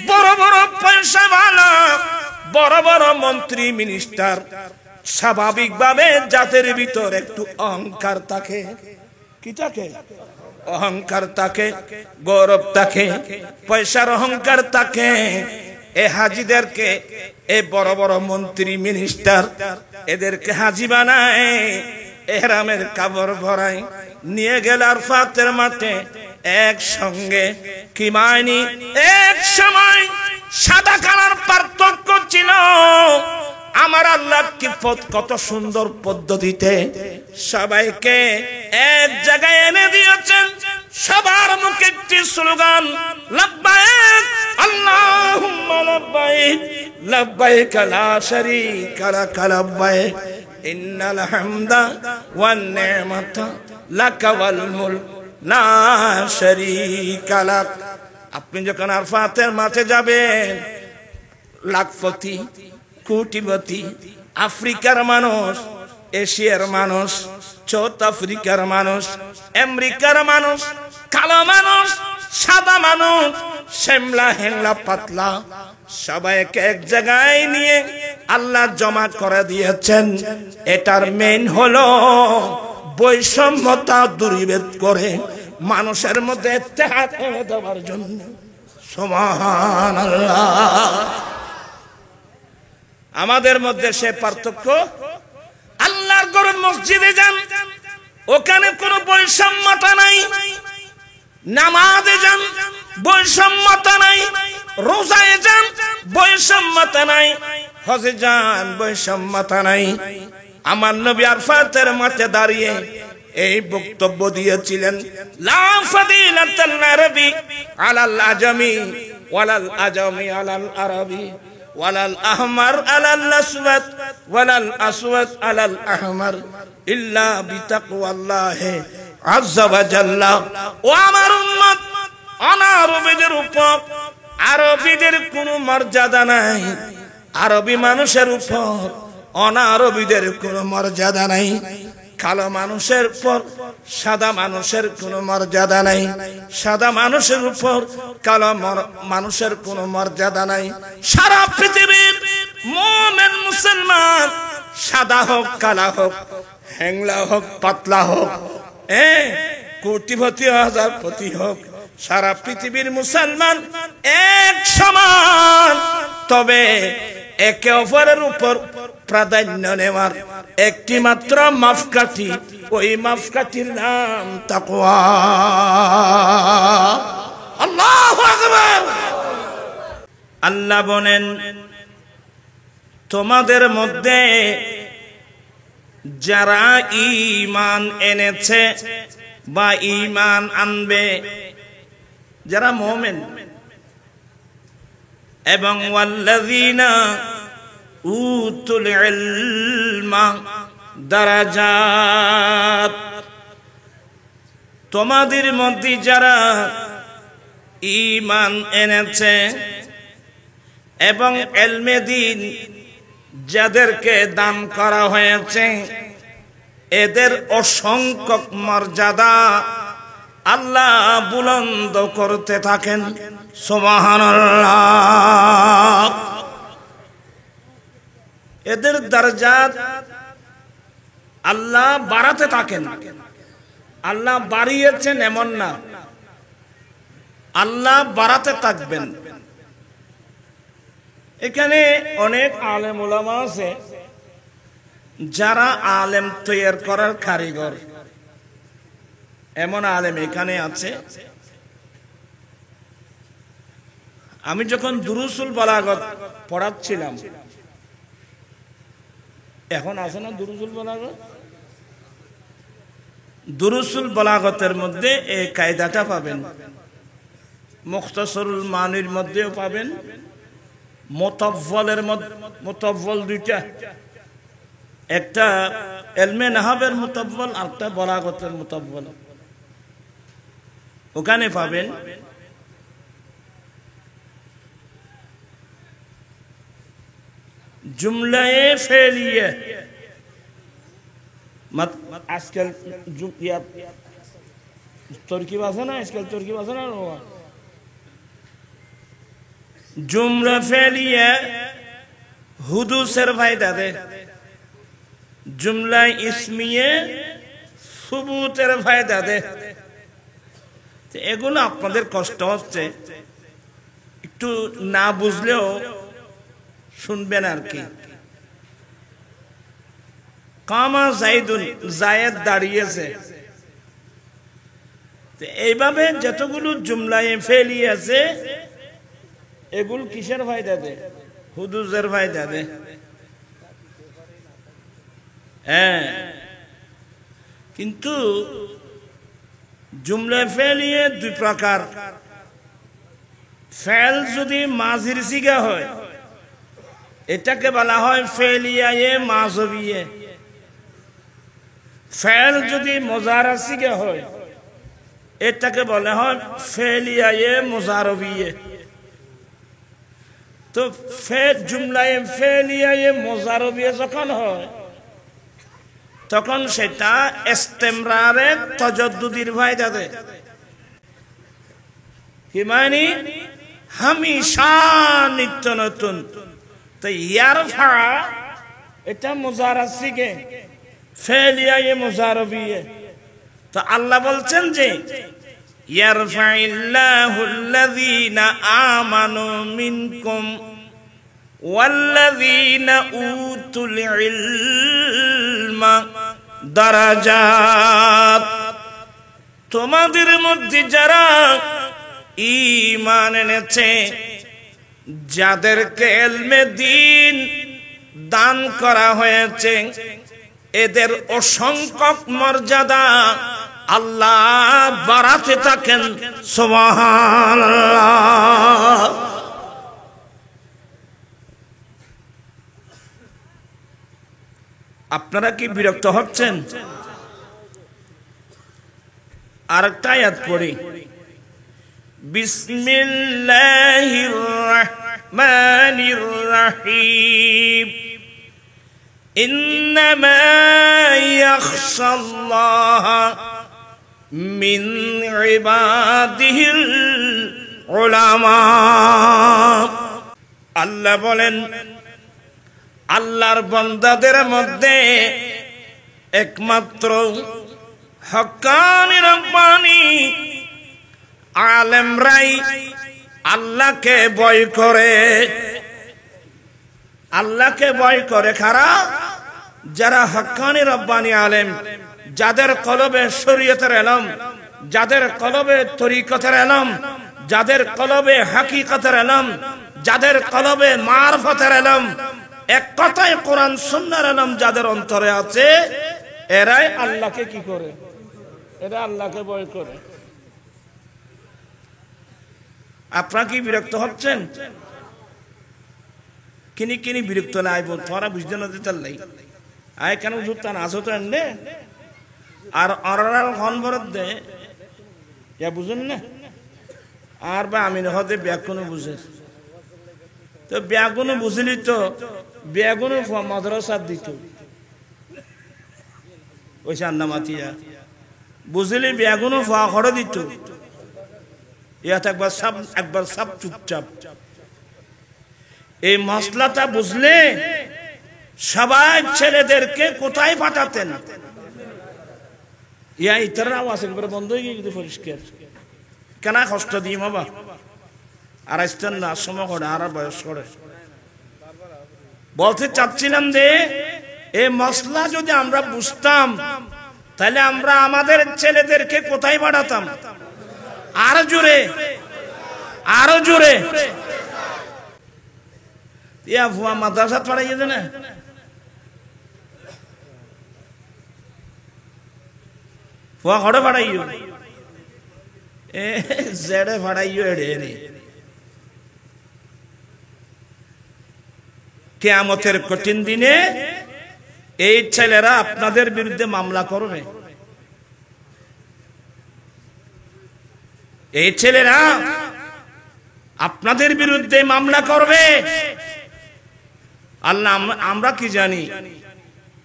বড় বড় পয়সাওয়ালা, বড় বড় মন্ত্রী মিনিস্টার, স্বাভাবিকভাবে জাতের ভিতর একটু অহংকার থাকে। কি থাকে? অহংকার থাকে, গৌরব থাকে, পয়সার অহংকার থাকে। এ হাজিদেরকে, এ বড় বড় মন্ত্রী মিনিস্টার, এদেরকে হাজি বানায়, এহরামের কাপড় ভরায়, নিয়ে গেল আরাফাতের মাঠে একসঙ্গে। কি মানি? এক সময় সাদা কালার পার্থক্য ছিল। আমার আল্লাহ কি কত সুন্দর পদ্ধতিতে সবাইকে এক জায়গায় এনে দিয়েছেন। সবার মুখে একটি স্লোগান, লাব্বাইক আল্লাহুম্মা লাব্বাইক, লাব্বাইক লা শারীকা লাক লাব্বাইক, ইন্নাল হামদা ওয়ান নি'মাতা লাকা ওয়াল মুলক লা শারীকা লাক। আপনি যখন আরাফাতের মাঠে যাবেন, লাখপতি, কোটিপতি, আফ্রিকার মানুষ, এশিয়ার মানুষ, সাউথ আফ্রিকার মানুষ, আমেরিকার মানুষ, কালো মানুষ, সাদা মানুষ, শ্যামলা হেংলা পাতলা, সবাইকে এক জায়গায় নিয়ে আল্লাহ জমা করে দিয়েছেন। এটার মেইন হলো বৈষম্যতা দূরীভূত করে মানুষের মধ্যে ইত্তেহাদ এনে দেওয়ার জন্য। সুবহানাল্লাহ। আমাদের মধ্যে সে পার্থক্য। আল্লাহর ঘর মসজিদে যান, ওখানে কোনো বৈষম্যতা নাই। নামাজে যান, বৈষম্যতা নাই। রোজায় যান, বৈষম্যতা নাই। হজে যান, বৈষম্যতা নাই। আমার নবী আরাফাতের মাঠে দাঁড়িয়ে এই বক্তব্য দিয়েছিলেন, লা ফাদিলাতাল আরবি আলাল আজমি ওয়ালাল আজমি আলাল আরবি ওয়ালাল আহমার আলাল আসওয়াদ ওয়ালাল আসওয়াদ আলাল আহমার ইল্লা বিতাকওয়াল্লাহি আযজা ওয়া জাল্লা। ও আমার উম্মত, অনারবীদের উপর আরবীদের কোনো মর্যাদা নাই। আরবী মানুষের উপর অনারবীদের কোনো মর্যাদা নাই। কালো মানুষের উপর সাদা মানুষের কোনো মর্যাদা নাই। সাদা মানুষের উপর কালো মানুষের কোনো মর্যাদা নাই। সারা পৃথিবীর মুমিন মুসলমান, সাদা হোক, কালা হোক, হ্যাংলা হোক, পাতলা হোক, কোটিপতি হাজারপতি হোক, সারা পৃথিবীর মুসলমান এক সমান। তবে একে অপরের উপর প্রাধান্য নেওয়ার একটি মাত্র মাপকাঠি, ওই মাপকাঠির নাম তাকওয়া। আল্লাহু আকবার। আল্লাহ বলেন, তোমাদের মধ্যে যারা ঈমান এনেছে বা ঈমান আনবে, যারা মুমিন, এবং ওয়াল্লাযীনা উতুল ইলমা দারাজাত, তোমাদের মধ্যে যারা ঈমান এনেছে এবং ইলমে দ্বীন যাদেরকে দান করা হয়েছে, এদের অসংখ্য মর্যাদা আল্লাহ বুলন্দ করতে থাকেন। সুবহানাল্লাহ। এদের দরজাত আল্লাহ বাড়াতে থাকেন। আল্লাহ বাড়িয়েছেন এমন না, আল্লাহ বাড়াতে থাকবেন। এখানে অনেক আলেম উলামা আছে যারা আলেম তৈরি করার কারিগর। এমন আলেম এখানে আছে। আমি যখন দুরুসুল বালাগত পড়াচ্ছিলাম, এখন আছে না দুরুসুল বালাগত? দুরুসুল বালাগতের মধ্যে এই কায়দাটা পাবেন, মুখতাসরুল মানির মধ্যেও পাবেন, মুতাওয়ালের মধ্যে। মুতাওয়াল দুইটা, একটা ইলমে নাহবের মুতাওয়াল, আরেকটা বালাগতের মুতাওয়াল, ওখানে পাবেন। জুমলায়ে ফেলিয়ে আজকাল তরকিব আছে না, আজকাল তরকিব আছে না, जुमला फेलिया हुदूसের ফায়দা দে जुमला ইসমিয়ে সুবুতের ফায়দা দে তো এগুলো আপনাদের কষ্ট হচ্ছে একটু না বুঝলেও শুনবেন আর কি কামা যাইদুন যায়েদ দাঁড়িয়েছে তো এইভাবে যতগুলো জুমলায়ে ফেলি আছে এগুলো কিসের ফায়দা দেয় হুদুজের ফায়দা দেয় হ্যাঁ কিন্তু জুমলা ফেলিয়ে দুই প্রকার ফেল যদি মাজির সিগা হয় এটাকে বলা হয় ফেলিয়ায়ে মাযবিয়ে ফেল যদি মুজারা সিগা হয় এটাকে বলা হয় ফেলিয়ায়ে মুজারবিয়ে তো ফেল জুমলায়ে ফেলিয়ায়ে মুজারবিয়ে যখন হয় তখন সেটা ইস্তিমরারে তাজাদ্দুদির ফায়দা দেয় কি মানে হামেশা নিত্য নতুন তো ইয়ারফা এটা মুজারা সিগে ফেলিয়ায়ে মুজারবিয়ে তো আল্লাহ বলছেন যে ইয়ারফাইল্লাহুল্লাযীনা আমানু মিনকুম ওয়াল্লাযীনা উতুল ইলমা দারাজাত তোমাদের মধ্যে যারা ঈমান এনেছে যাদেরকে ইলমে দ্বীন দান করা হয়েছে এদের অসংখ্য মর্যাদা আল্লাহ বাড়াতে থাকেন সুবহানাল্লাহ আপনারা কি বিরক্ত হচ্ছেন আরেকটা আয়াত পড়ি বিসমিল্লাহির রহমানির রহিম ইন্নামা ইয়াখশাল্লাহ মিন ইবাদিহিল উলামা আল্লাহ বলেন আল্লাহর বান্দাদের মধ্যে একমাত্র হক্কানি রব্বানি আলেমরাই আল্লাহকে ভয় করে আল্লাহকে ভয় করে কারা যারা হক্কানি রব্বানি আলেম যাদের কলবে শরীয়তের ইলম যাদের কলবে তরিকতের ইলম যাদের কলবে হাকিকতের ইলম যাদের কলবে মারফতের ইলম এক কথায় কোরআন সুন্নাহর ইলম যাদের অন্তরে আছে এরাই আল্লাহকে কি করে এরা আল্লাহকে ভয় করে আপনারা কি বিরক্ত হচ্ছেন কিনি কিনি বিরক্ত না আইব তোরা বুঝতে না দিতে লাই আয় কেন বুঝতা না আসো তো এনে আর অরাল হনবরত দে ইয়া বুঝুন না আর বা আমি হতে ব্যাকুন বুঝে তো ব্যাগুন বুঝলি তো ব্যাগুন মাদ্রাসা দিত ওই চান্নামাতিয়া বুঝলি ব্যাগুন ফা খড় দিত ইয়াত একবার সব চুপচাপ এই মশলাটা বুঝলে সবাই ছেলেদেরকে কোথায় পাঠাতেন ইয়া ইতার আওয়াজ একবার বন্ধ হয়ে গিয়ে পরিষ্কার কেন কষ্ট দিই বাবা আর আসতেন না সময় করে আর বয়স করে বলতে চাচ্ছিলাম যে এই মশলা যদি আমরা বুঝতাম তাহলে আমরা আমাদের ছেলেদেরকে কোথায় পাঠাতাম আরো জোরে আরো জোরে ইয়া ভুয়া মাদ্রাসা পড়াইয়ে দে না ভুয়া ঘরে পড়াইও এ জেডে পড়াইও এড়ে রে কিয়ামতের কঠিন দিনে এই ছেলেরা আপনাদের বিরুদ্ধে মামলা করবে এই ছেলেরা আপনাদের বিরুদ্ধে মামলা করবে আল্লাহ আমরা কি জানি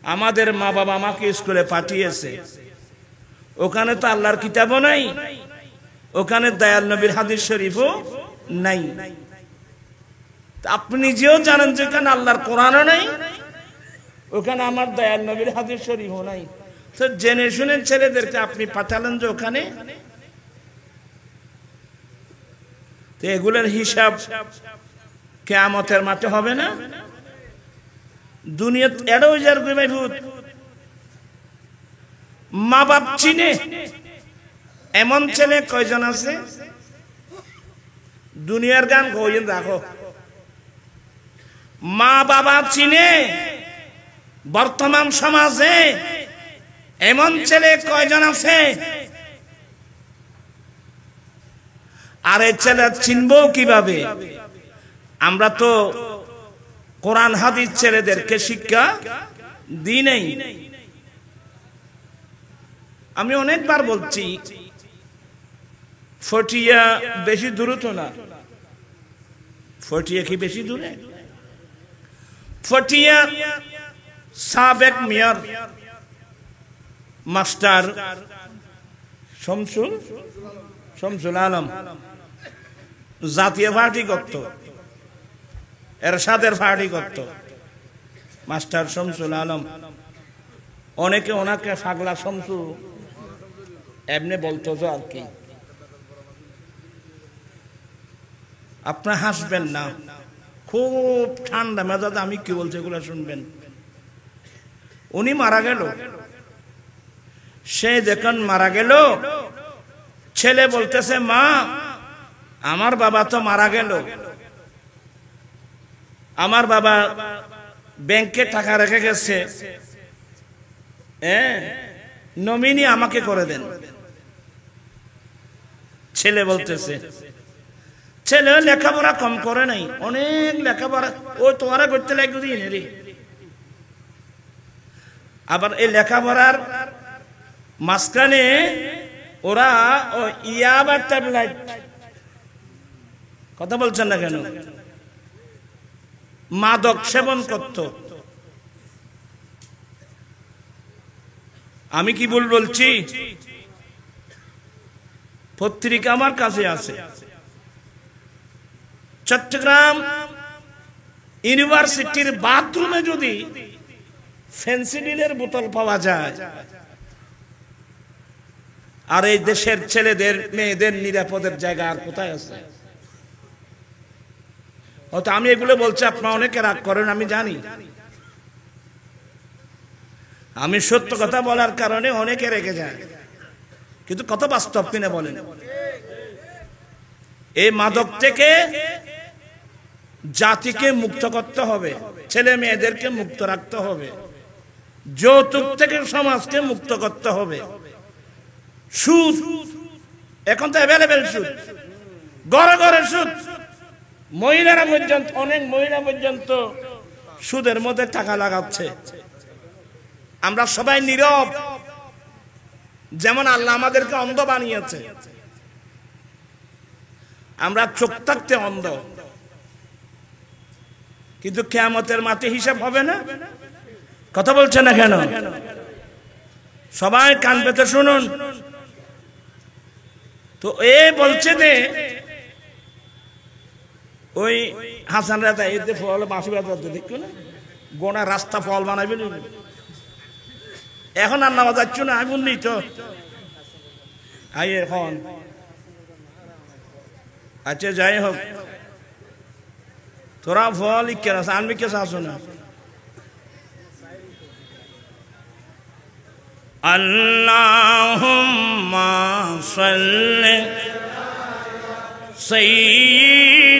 আমাদের মা বাবা আমাকে স্কুলে পাঠিয়েছে ওখানে তো আল্লাহর কিতাবও নাই ওখানে দয়াল নবীর হাদিস শরীফও নাই আপনি নিজেও জানেন যেখানে আল্লাহর কোরআনও নাই, ওখানে আমার দয়াল নবীর হাদিস শরীফও নাই, তো জেনে শুনে ছেলেদেরকে আপনি পাঠালেন যে ওখানে। তো এগুলোর হিসাব কিয়ামতের মাঠে হবে না? দুনিয়া এড়াও যার গুমাই ভূত। মা বাপ চিনে এমন ছেলে কয়জন আছে? দুনিয়ার গান কইন রাখো। মা বাবা চিনে বর্তমান সমাজে এমন ছেলে কয়জন আছে? আর এই ছেলে চিনবো কিভাবে? আমরা তো কোরআন হাদিস ছেলেদেরকে শিক্ষা দিই নাই। আমি অনেকবার বলছি, ফটিয়া বেশি দূরে তো না। ফটিয়া কি বেশি দূরে? ফটিয়া সাবেক মেয়র মাস্টার শমসুল আলম জাতীয় পার্টি করত, এরশাদের পার্টি করত মাস্টার শমসুল আলম। অনেকে ওনাকে পাগলা শমসু এমনি বলতো তো আর কি। আপনার হাসবেন না, খুব ঠান্ডা মেজাজ। আমি কি বলছি এগুলো শুনবেন। উনি মারা গেল। সে যখন মারা গেল, ছেলে বলতেছে, মা আমার বাবা তো মারা গেল, আমার বাবা ব্যাংকে টাকা রেখে গেছে, নমিনি আমাকে করে দেন। ছেলে বলতেছে, ছেলে লেখাপড়া কম করে নাই, অনেক লেখাপড়া, ওই তোমারা করতে লাগবে রে। আবার এই লেখাপড়ার মাঝখানে ওরা ইয়াবার ট্যাবলেট, কথা বলছেন না কেন, মাদক সেবন করত। আমি কি ভুল বলছি? পত্রিকা আমার কাছে আছে। চট্টগ্রাম ইউনিভার্সিটির বাথরুমে যদি ফেন্সিডিলের বোতল পাওয়া যায়, আর এই দেশের ছেলেদের মেয়েদের নিরাপদের জায়গা আর কোথায় আছে? হয়তো আমি এগুলো বলছি, আপনারা অনেকে রাগ করেন, আমি জানি। আমি সত্য কথা বলার কারণে অনেকে রেগে যায়, কিন্তু কত বাস্তব কিনা বলেন। এই মাদক থেকে জাতিকে মুক্ত করতে হবে, ছেলে মেয়েদেরকে মুক্ত রাখতে হবে, যৌতুক থেকে সমাজকে মুক্ত করতে হবে। সুদ এখন তো অ্যাভেলেবেল, সুদ ঘরে ঘরে সুদ। মহিলারা পর্যন্ত, অনেক মহিলা পর্যন্ত সুদের মধ্যে টাকা লাগাচ্ছে। আমরা সবাই নীরব, যেমন আল্লাহ আমাদেরকে অন্ধ বানিয়েছে। আমরা চোখ থাকতে অন্ধ, কিন্তু কিয়ামতের মাঠে হিসাব হবে না। কথা বলছে না কেন? সবাই কান পেতে শুনুন। তো এ বলছে যে ওই হাসান রাজা এতে ফল বাঁশি বাজাতে দেখো না, গোনা রাস্তা ফল বানাইবে। এখন আর নামা যাচ্ছ না, আমি বললি তো আই এখন। আচ্ছা যাই হোক, তোরা ফল কেন আনবি, কে আসো না। আল্লাহুম্মা সাল্লি সাইয়্যিদিনা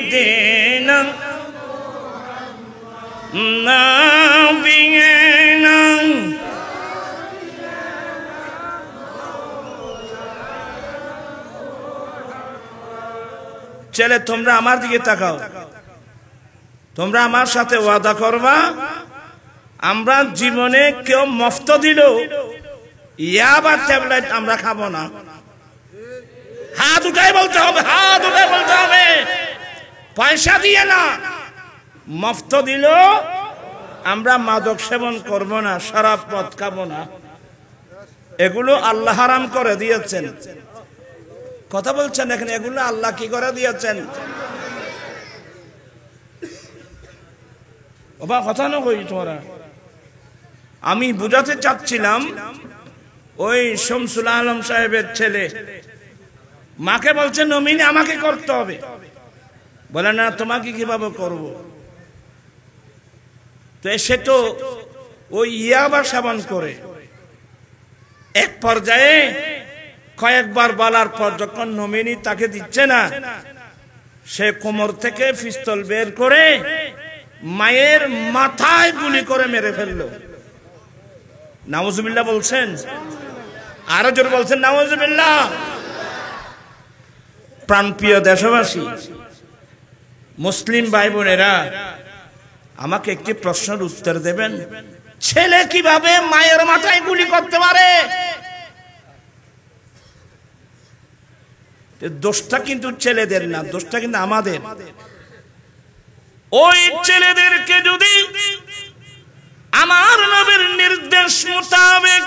নাবিয়িনা ছেলে, তোমরা আমার দিকে তাকাও। তোমরা আমার সাথে ওয়াদা করবা, আমরা জীবনে কেউ মফত দিল ইয়াবা ট্যাবলেট আমরা খাবো না। হাত উঠাই বলতে হবে, হাত উঠাই বলতে হবে, পয়সা দিয়ে না। মফত দিল আমরা মাদক সেবন করব না, শরাব মদ খাবো না। এগুলো আল্লাহ হারাম করে দিয়েছেন। কথা বলছেন এখানে, এগুলো আল্লাহ কি করে দিয়েছেন? ওবা কথা না কই তোরা, আমি বুঝাতে চাচ্ছিলাম ওই শামসুল আলম সাহেবের ছেলে মাকে বলছে নমিনি আমাকে করতে হবে, বলে না তোমাকে কিভাবে করব। তো সে তো ওই ইয়াবা সেবন করে, এক পর্যায়ে কয়েকবার বলার পর যখন নমিনি তাকে দিচ্ছে না, সে কোমর থেকে পিস্তল বের করে মায়ের মাথায় গুলি করে মেরে ফেললো। নাউজুবিল্লাহ বলছেন, আরো জোর বলছেন নাউজুবিল্লাহ। প্রাণপ্রিয় দেশবাসী, মুসলিম ভাই বোনেরা, আমাকে একটি প্রশ্নের উত্তর দেবেন, ছেলে কিভাবে মায়ের মাথায় গুলি করতে পারে? দোষটা কিন্তু ছেলেদের না, দোষটা কিন্তু আমাদের। ওই ছেলেদেরকে যদি আমার নবীর নির্দেশ মোতাবেক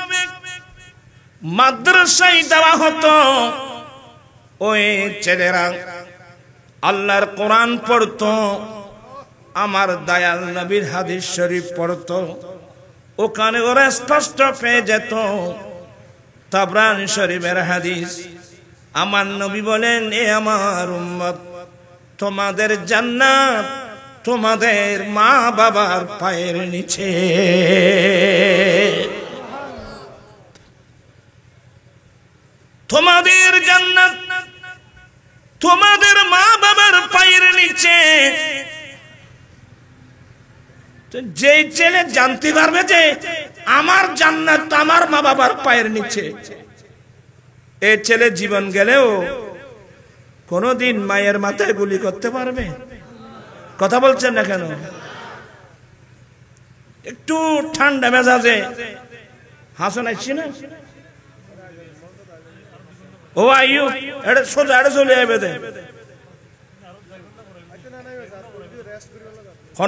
মাদ্রাসায় দেওয়া হতো, ওই ছেলেরা আল্লাহর কোরআন পড়তো, আমার দয়াল নবীর হাদিস শরীফ পড়তো, ওখানে ওরা স্পষ্ট পেয়ে যেত তাবরানী শরীফের হাদিস। আমার নবী বলেন, এ আমার উম্মত, তোমাদের জান্নাত তোমাদের মা বাবার পায়ের নিচে। তোমাদের জান্নাত তোমাদের মা বাবার পায়ের নিচে। যেই ছেলে জানতে পারবে যে আমার জান্নাত আমার মা বাবার পায়ের নিচে, এই ছেলে জীবন গেলেও কোনদিন মায়ের মাথায় গুলি করতে পারবে? কথা বলছেন না কেন? একটু ঠান্ডা মেজাজে হাসন আসছি না, ও আইয়ু এটা সোজা এটা চলে যাবে,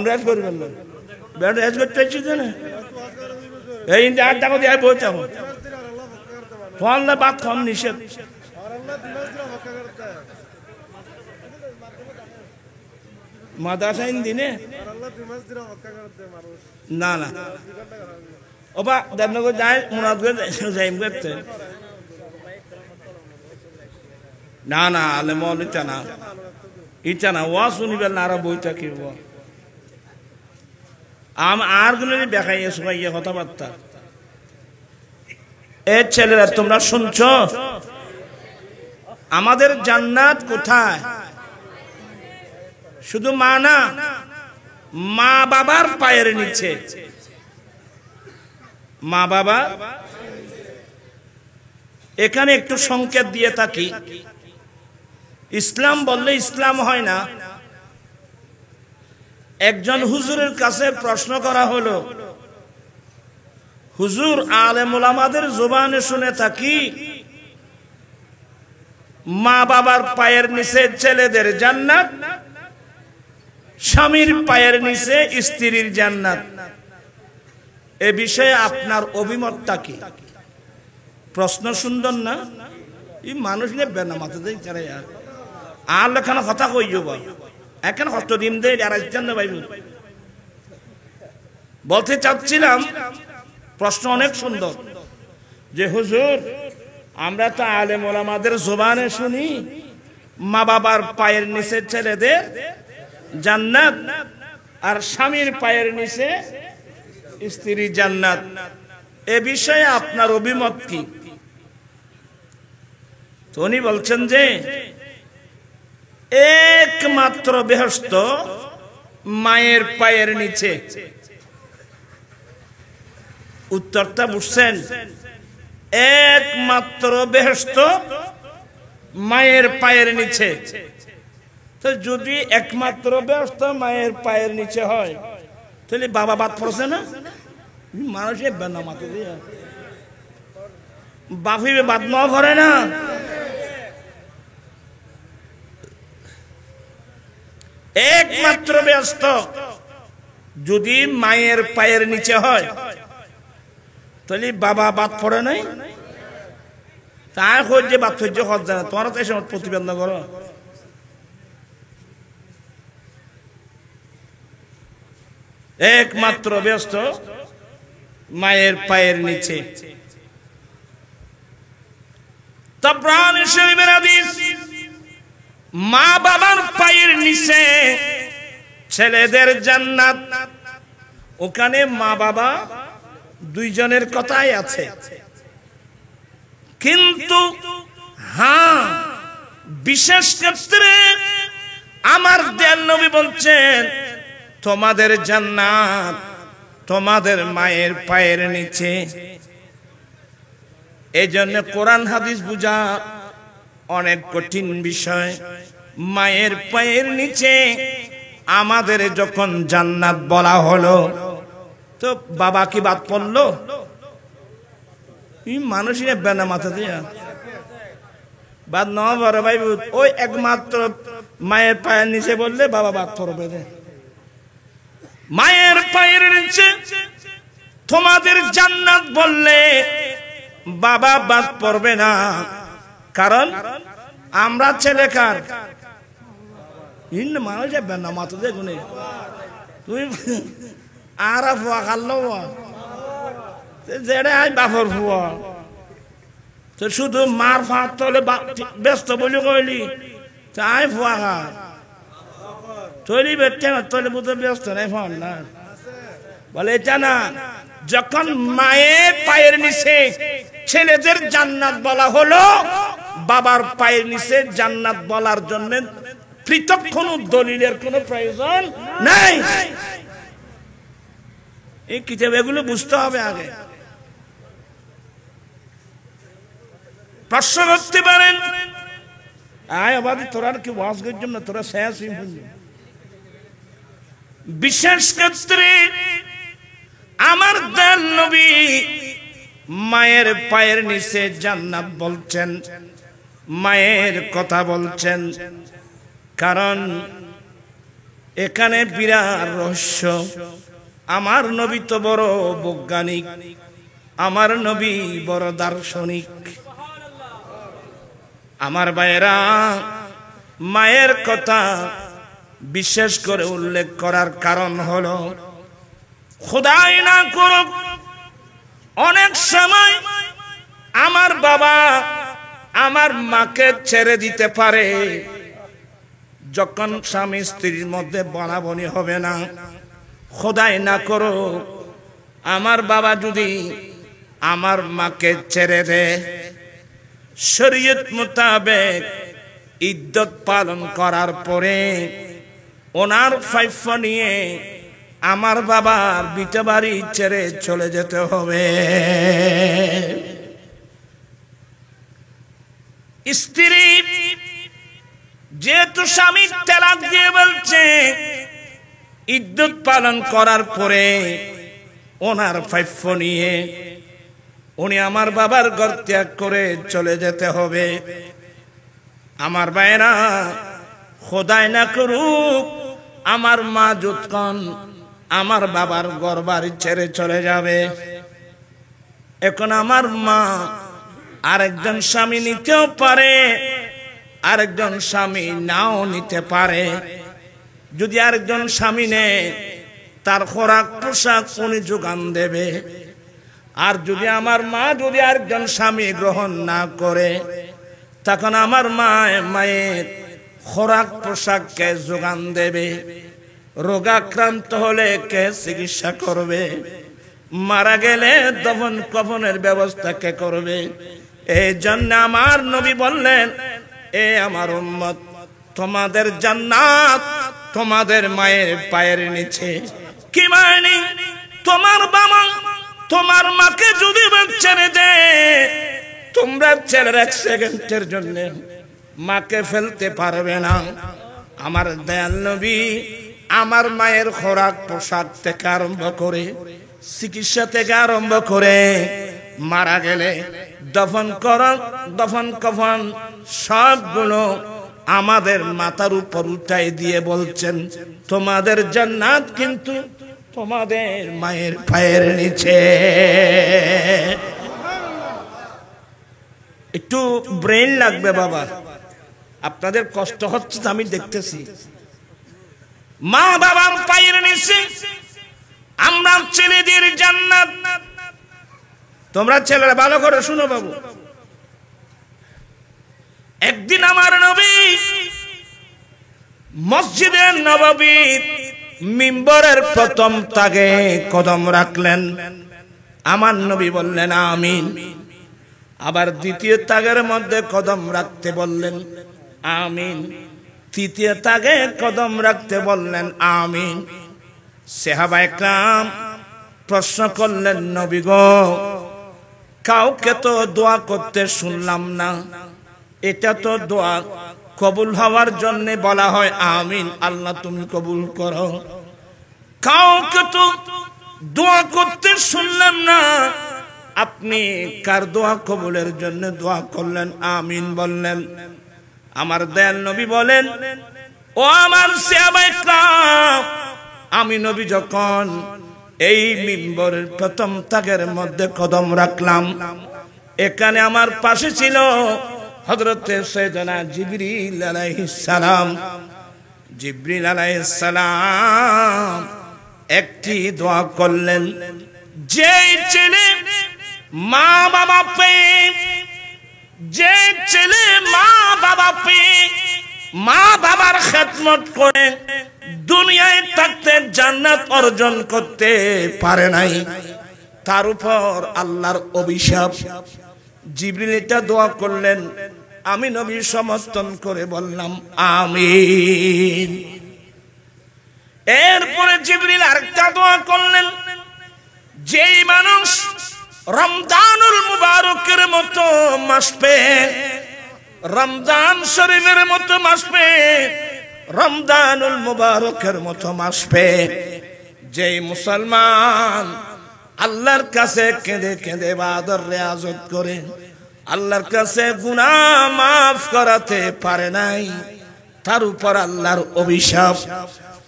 রেস্ট করবেন না, রেস্ট করতে চাইছি না, এই আট টাকা দিয়ে বইতে ফল না বাদ কম নিষেধ। মাদ্রাসাইন দিনে না না ওবা দেবনগর যায় মুরাদ যাই করতে না না আলে মল ইটা না ওয়া শুনিবেন না, আরো বইটা কি আর গুলো দেখাইয়ে শুকাইয়ে কথাবার্তা। এ ছেলেরা তোমরা শুনছ, আমাদের জান্নাত কোথায়? শুধু মা না, মা বাবার পায়ের নিচে। মা বাবা, এখানে একটু সংকেত দিয়ে থাকি, ইসলাম বললে ইসলাম হয় না। একজন হুজুরের কাছে প্রশ্ন করা হলো, হুজুর, আলেম ওলামাদের জবানে শুনে থাকি মা বাবার পায়ের নিচে ছেলেদের জান্নাত, স্বামীর পায়ের নিচে স্ত্রীর জান্নাত, এ বিষয়ে আপনার অভিমতটা কি? প্রশ্ন সুন্দর না? এই মানুষ নিয়ে বেনা মাথা দেয় চারে আর লেখানো কথা কইও বল এখন কষ্ট দিন দেয় আর না ভাই। বলতে চাচ্ছিলাম, প্রশ্ন অনেক সুন্দর যে হুজুর, আমরা তো আলেম ওলামাদের জবানে শুনি মা বাবার পায়ের নিচে ছেলেদের জান্নাত আর স্বামীর পায়ের নিচে স্ত্রী জান্নাত, এ বিষয়ে আপনার অভিমত কি? তো উনি বলছেন যে একমাত্র বেহেশত মায়ের পায়ের নিচে। উত্তরটা বুঝছেন? একমাত্র বেহেশত মায়ের পায়ের নিচে। তো যদি একমাত্র বেহেশত মায়ের পায়ের নিচে হয়, তাহলে বাবা বাদ পড়ছে না? মানুষের বেনা মাথা দিয়ে বাফি বাদ ন করে না। একমাত্র ব্যস্ত যদি মায়ের পায়ের নিচে হয়, তাহলে বাবা বাদ পড়ে নাই। তাই হচ্ছে বাদ সহ্য হজ জানা, তোমার তো এসে প্রতিবেদন করো। একমাত্র ব্যস্ত মায়ের পায়ের নিচে। তাবরানী শরীফের হাদিস, মা বাবার পায়ের নিচে ছেলেদের জান্নাত। ওখানে মা বাবা দুইজনের কথাই আছে, কিন্তু হ্যাঁ বিশেষ ক্ষেত্রে আমার দয়াল নবী বলছেন তোমাদের জান্নাত তোমাদের মায়ের পায়ের নিচে। এই জন্য কোরআন হাদিস বুঝা অনেক কঠিন বিষয়। মায়ের পায়ের নিচে আমাদের যখন জান্নাত বলা হলো, তো বাবা কি বাদ পড়লো? মানুষের বেনা মাথা দিয়া বাদ ন বড় ভাই, ওই একমাত্র মায়ের পায়ের নিচে বললে বাবা বাদ পড়বে। মায়ের পায়ের নিচে তোমাদের জান্নাত বললে বাবা বাদ পড়বে না, কারণ আমরা ছেলেকার মানুষ বেনা মাথা দিয়ে গুনে তুই আর ফুয়া খাল্লো যেটা আজ বাপর ফুয়া, তো শুধু মার ফাঁক তলে ব্যস্ত বলে কইলি তাই ফুয়া খার তৈরি বেটে তলে বুঝতে ব্যস্ত নাই ফোন না বলে এটা না। যখন মায়ের পায়ের নিচে ছেলেদের জান্নাত বলা হলো, বাবার পায়ের নিচে জান্নাত বলার জন্য পৃথক কোন দলিলের কোনো প্রয়োজন নাই। এই কিতাব এগুলো বুঝতে হবে আগে। প্রশ্ন করতে পারেন, আয় আবাদি তোরা কি ওয়াজ করছিস না, তোরা শেষ বিশেষ ক্ষেত্রে আমার দয়াল নবী মায়ের পায়ের নিচে জান্নাত বলছেন, মায়ের কথা বলছেন, কারণ এখানে বিরাট রহস্য। আমার নবী তো বড় বৈজ্ঞানিক, আমার নবী বড় দার্শনিক। আমার ভাইয়েরা, মায়ের কথা বিশেষ করে উল্লেখ করার কারণ হলো, খোদাই না করুক অনেক সময় আমার বাবা আমার মাকে ছেড়ে দিতে পারে, যখন স্বামী স্ত্রীর মধ্যে বনাবনি হবে না। খোদাই না করো আমার বাবা যদি আমার মাকে ছেড়ে দেয়, শরীয়ত মোতাবেক ইদ্যত পালন করার পরে ওনার ফাইফ নিয়ে আমার বাবার বিটা বাড়ি ছেড়ে চলে যেতে হবে। স্ত্রী যেহেতু স্বামী তালাক দিয়ে বলছে, ইদ্যত পালন করার পরে ওনার ফাইফ নিয়ে উনি আমার বাবার ঘর ত্যাগ করে চলে যেতে হবে। আমার ভাইরা, খোদাই না করুক আমার মা যতক্ষণ আমার বাবার ঘর বাড়ি ছেড়ে চলে যাবে, এখন আমার মা আরেকজন স্বামী নিতেও পারে, আরেকজন স্বামী নাও নিতে পারে। যদি আরেকজন স্বামী নেয়, তার খোরাক পোশাক উনি যোগান দেবে। আর যদি আমার মা যদি আরেকজন স্বামী গ্রহণ না করে, তখন আমার মায়ের খোরাক পোশাক কে যোগান দেবে? রোগাক্রান্ত হলে কে চিকিৎসা করবে? মারা গেলে দফন কফনের ব্যবস্থা কে করবে? এই জন্য আমার নবী বললেন, এ আমার উম্মত, তোমাদের জান্নাত তোমাদের মায়ের পায়ের নিচে। কি মানে? তোমার বাবা তোমার মাকে যদি ছেড়ে দেয়, তোমরা ছেলের এক সেকেন্ডের জন্য মাকে ফেলতে পারবে না। আমার দয়াল নবী আমার মায়ের খোরাক পোশাক থেকে আরম্ভ করে, চিকিৎসা থেকে আরম্ভ করে, মারা গেলে দফন কফন সবগুলো আমাদের মাথার উপর উঠাই দিয়ে বলছেন, তোমাদের জান্নাত কিন্তু তোমাদের মায়ের পায়ের নিচে। একটু ব্রেন লাগবে বাবা, আপনাদের কষ্ট হচ্ছে আমি দেখতেছি। মা বাবার পায়ের নিচে আমরা ছেলেদের জান্নাত। তোমরা ছেলেরা ভালো করে শুনো বাবু। একদিন আমার নবী মসজিদে নববীর মিম্বরের প্রথম তাগে কদম রাখলেন। আমার নবী বললেন আমিন। আবার দ্বিতীয় তাগের মধ্যে কদম রাখতে বললেন আমিন। তৃতীয় তাগে কদম রাখতে বললেন আমিন। সাহাবায়ে কেরাম প্রশ্ন করলেন নবী গো, কাউকে তো দোয়া করতে শুনলাম না, এটা তো দোয়া কবুল হওয়ার জন্য বলা হয় আমিন, আল্লাহ তুমি কবুল করো। কাউকে তো দোয়া করতে শুনলাম না, আপনি কার দোয়া কবুলের জন্য দোয়া করলেন আমিন বললেন? আমার দয়াল নবী বলেন, ও আমার সাহাবায়ে কেরাম, আমি নবী যখন এই মিম্বরের প্রথম তাগের মধ্যে কদম রাখলাম, এখানে আমার পাশে ছিল হযরতে সাইয়েদনা জিবরিল আলাইহিস সালাম। জিবরিল আলাইহিস সালাম একটি দোয়া করলেন, যে ছেলে মা বাবা পেয়ে, যে ছেলে মা বাবা পেয়ে মা বাবার খেদমত করে দুনিয়ায় থাকতে জান্নাত অর্জন করতে পারে নাই, তার উপর আল্লাহর অভিশাপ। জিবরিল এটা দোয়া করলেন, আমি নবী সমর্থন করে বললাম আমিন। এরপরে জিবরিল আরেকটা দোয়া করলেন, যেই মানুষ রমজানুল মুবারকের মতো মাস পেয়ে, রমজান শরীফের মতো মাস পেয়ে, রমজানুল মুবারকের মতো মাস পেয়ে, যেই মুসলমান আল্লাহর কাছে কেঁদে কেঁদে ইবাদত রিয়াজত করে আল্লাহর কাছে গুনাহ মাফ করাতে পারে নাই, তার উপর আল্লাহর অভিশাপ।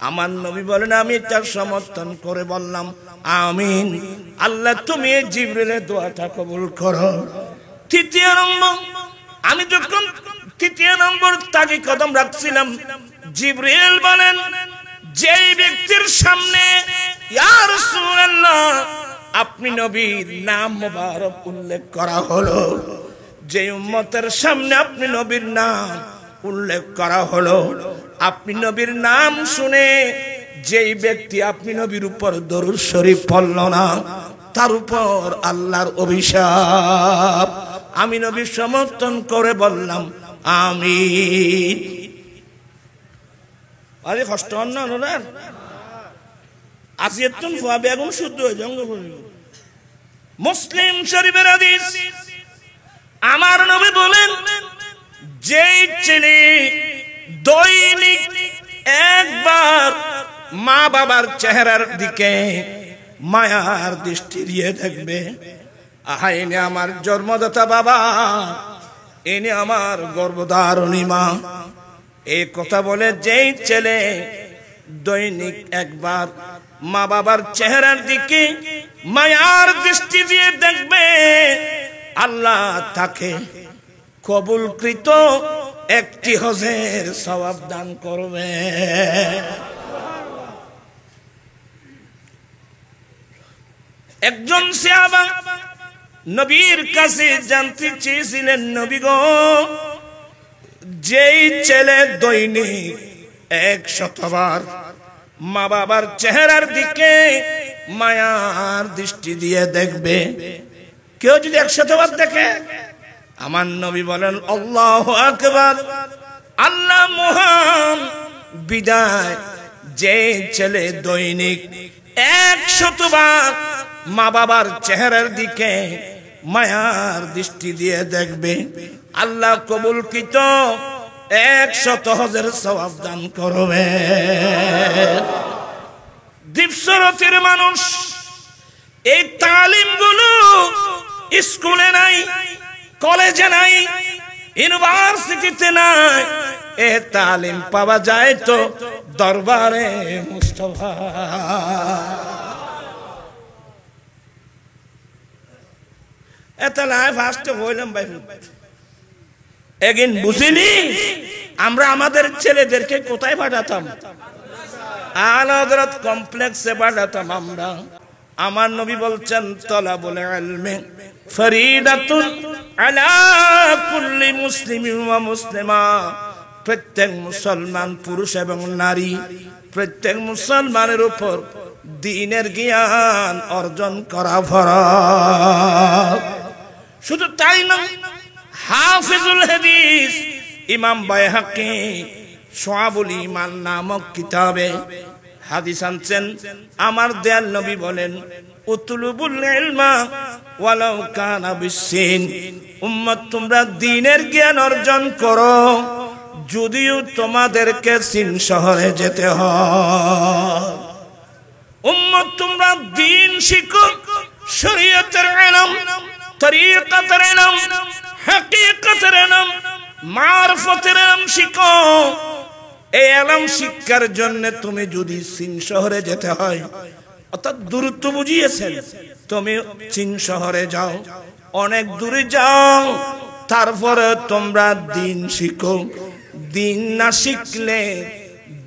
আমার নবী বলেন, আমি তার সমর্থন করে বললাম আমিন। আল্লাহ তুমি জিবরিলের দোয়াটা কবুল করো। তৃতীয় নম্বর, আমি যখন তৃতীয় নম্বর তাকে কদম রাখছিলাম, জিবরিল বলেন, যেই ব্যক্তির সামনে ইয়া রাসূলুল্লাহ আপনি নবীর নাম মোবারক উল্লেখ করা হলো, যে উম্মতের সামনে আপনি নবীর নাম উল্লেখ করা হলো, আপনি নবীর নাম শুনে যেই ব্যক্তি আপনি নবীর উপর দরুদ শরীফ পড়ল না, তার উপর আল্লাহর অভিশাপ। আমি নবী সমর্থন করে বললাম আমিন। আরে কষ্ট হন না ওনার আসিয়াতুন ফুয়া বেগুন শুদ্ধ হয়ে জঙ্গ পড়ল। মুসলিম শরীফের হাদিস, আমার নবী বলেন, যেই ছেলে দৈনিক একবার মা বাবার চেহারার দিকে মায়ার দৃষ্টি দিয়ে দেখবে, আহা এনে আমার জন্মদাতা বাবা, এনে আমার গর্ভধারিণী মা, এই কথা বলে যেই ছেলে দৈনিক একবার মা বাবার চেহারার দিকে মায়ার দৃষ্টি দিয়ে দেখবে, আল্লাহ তাকে কবুলকৃত একটি হজের সওয়াব দান করবে। একজন সাহাবা নবীর কাছে জানতে চেয়েছিলেন, নবী গো, যেই ছেলে দৈনিক 100 বার মা বাবার চেহারার দিকে মায়ার দৃষ্টি দিয়ে দেখবে, কেউ যদি 100 বার দেখে, আমার নবী বলেন আল্লাহু আকবার, আল্লাহ মহান, বিদায়। যে ছেলে দৈনিক 100 বার মা বাবার চেহারার দিকে মায়ার দৃষ্টি দিয়ে দেখবে, আল্লাহ কবুলকৃত 100 হজের সওয়াব দান করবে। দ্বীপসরতের মানুষ এই তালিম গুলো স্কুলে নাই, কলেজে নাই, ইউনিভার্সিটিতে নাই, এ তালিম পাওয়া যায় তো দরবারে মুস্তাফা। এটা লাই ফার্স্টে হইলাম ভাই, একদিন বুঝিনি আমরা আমাদের ছেলেদেরকে কোথায় পাঠাতাম? আলা হযরত কমপ্লেক্সে পাঠাতাম আমরা। আমার নবী বলছেন তলাবুল ইলমি ফরিদাতুন আলা কুল্লি মুসলিমিন ওয়া মুসলিমা, প্রত্যেক মুসলমান পুরুষ এবং নারী, প্রত্যেক মুসলমানের উপর দ্বীনের জ্ঞান অর্জন করা ফরজ। শুধু তাই নয়, হাফিজুল হাদিস ইমাম বাইহাকি শুআবুল ঈমান নামক কিতাবে হাদিস আনছেন। আমার দয়াল নবী বলেন উতলুবুল ইলমা ওয়ালাউ কানা বিসসিন, উম্মত তোমরা দ্বীনের জ্ঞান অর্জন করো যদিও তোমাদেরকে চীন শহরে যেতে হয়। উম্মত তোমরা দ্বীন শিখো, শরীয়তের ইলম, তরিকতের ইলম, হাকিকতের ইলম, মারফতের ইলম শিখো। এই ইলম শিক্ষার জন্য তুমি যদি চীন শহরে যেতে হয়, অর্থাৎ দূরত্ব বুঝিয়েছেন, তুমি চীন শহরে যাও, অনেক দূরে যাও, তারপরে তোমরা দ্বীন শিখো। দ্বীন না শিখলে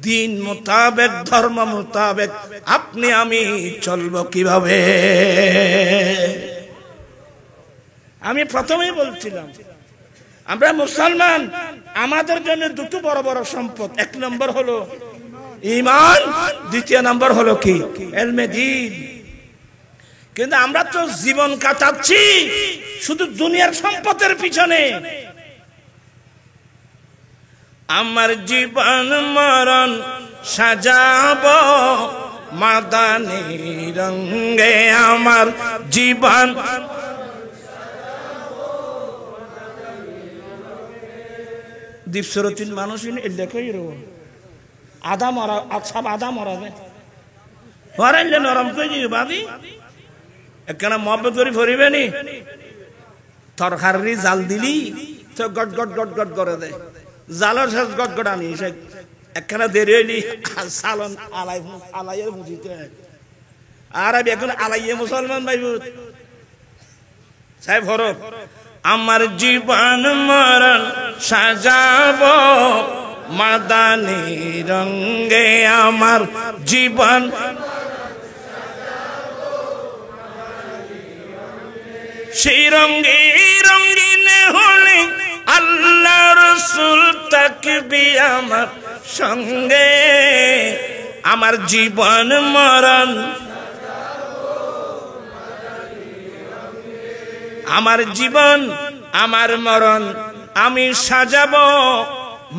দ্বীন মোতাবেক, ধর্ম মোতাবেক আপনি আমি চলবো কিভাবে? আমি প্রথমেই বলছিলাম আমরা মুসলমান, আমাদের জন্য দুটো বড় বড় সম্পদ। এক নম্বর হলো ঈমান, দ্বিতীয় নম্বর হলো কি? ইলমে দ্বীন। কিন্তু আমরা তো জীবন কাটাচ্ছি শুধু দুনিয়ার সম্পদের পিছনে। আমার জীবন মরণ সাজাবো মাদানী রঙে, আমার জীবন দীপসরতিন মানুষ লেখাই রো আদা মরা, সব আদা মরাবে হরাইলে নরম করে বাদি একখানা মহব্বত করে ভরিবে নি, তরকারি জাল দিলি তো গট গট গট গট করে দেয়, জালের শেষ গট গট আনি একখানা দেরি হইলি সালন আলাই আলাইয়ের বুঝিতে। আর আমি এখন আলাইয়ে মুসলমান ভাই সাহেব হরফ। আমার জীবন মরণ সাজাবো মাদানী রঙে, আমার জীবন সেই রঙে রঙিন হলে আল্লাহ রাসূল থাকবে আমার সঙ্গে। আমার জীবন মরণ, আমার জীবন আমার মরণ আমি সাজাবো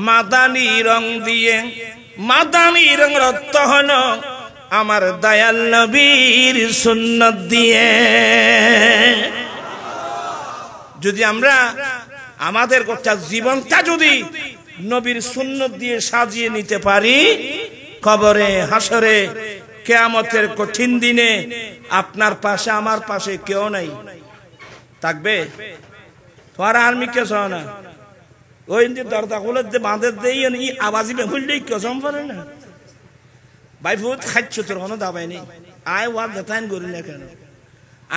মাদানী রং দিয়ে। মাদানী রং অর্থ হলো আমার দয়াল নবীর সুন্নাত দিয়ে। যদি আমরা আমাদের গোটা জীবনটা যদি নবীর সুন্নাত দিয়ে সাজিয়ে নিতে পারি, কবরে, হাসরে, কিয়ামতের কঠিন দিনে আপনার পাশে আমার পাশে কেউ নাই থাকবে। তোমার আর্মি কে চাও না, ওই দরজা খুলে বাঁধে দেই আওয়াজি বেহুললেই কসম পারে না ভাই বহুত খাচ্ছ তোর কোনো দাবাই নেই। আয় ওয়ার দেখান করি না কেন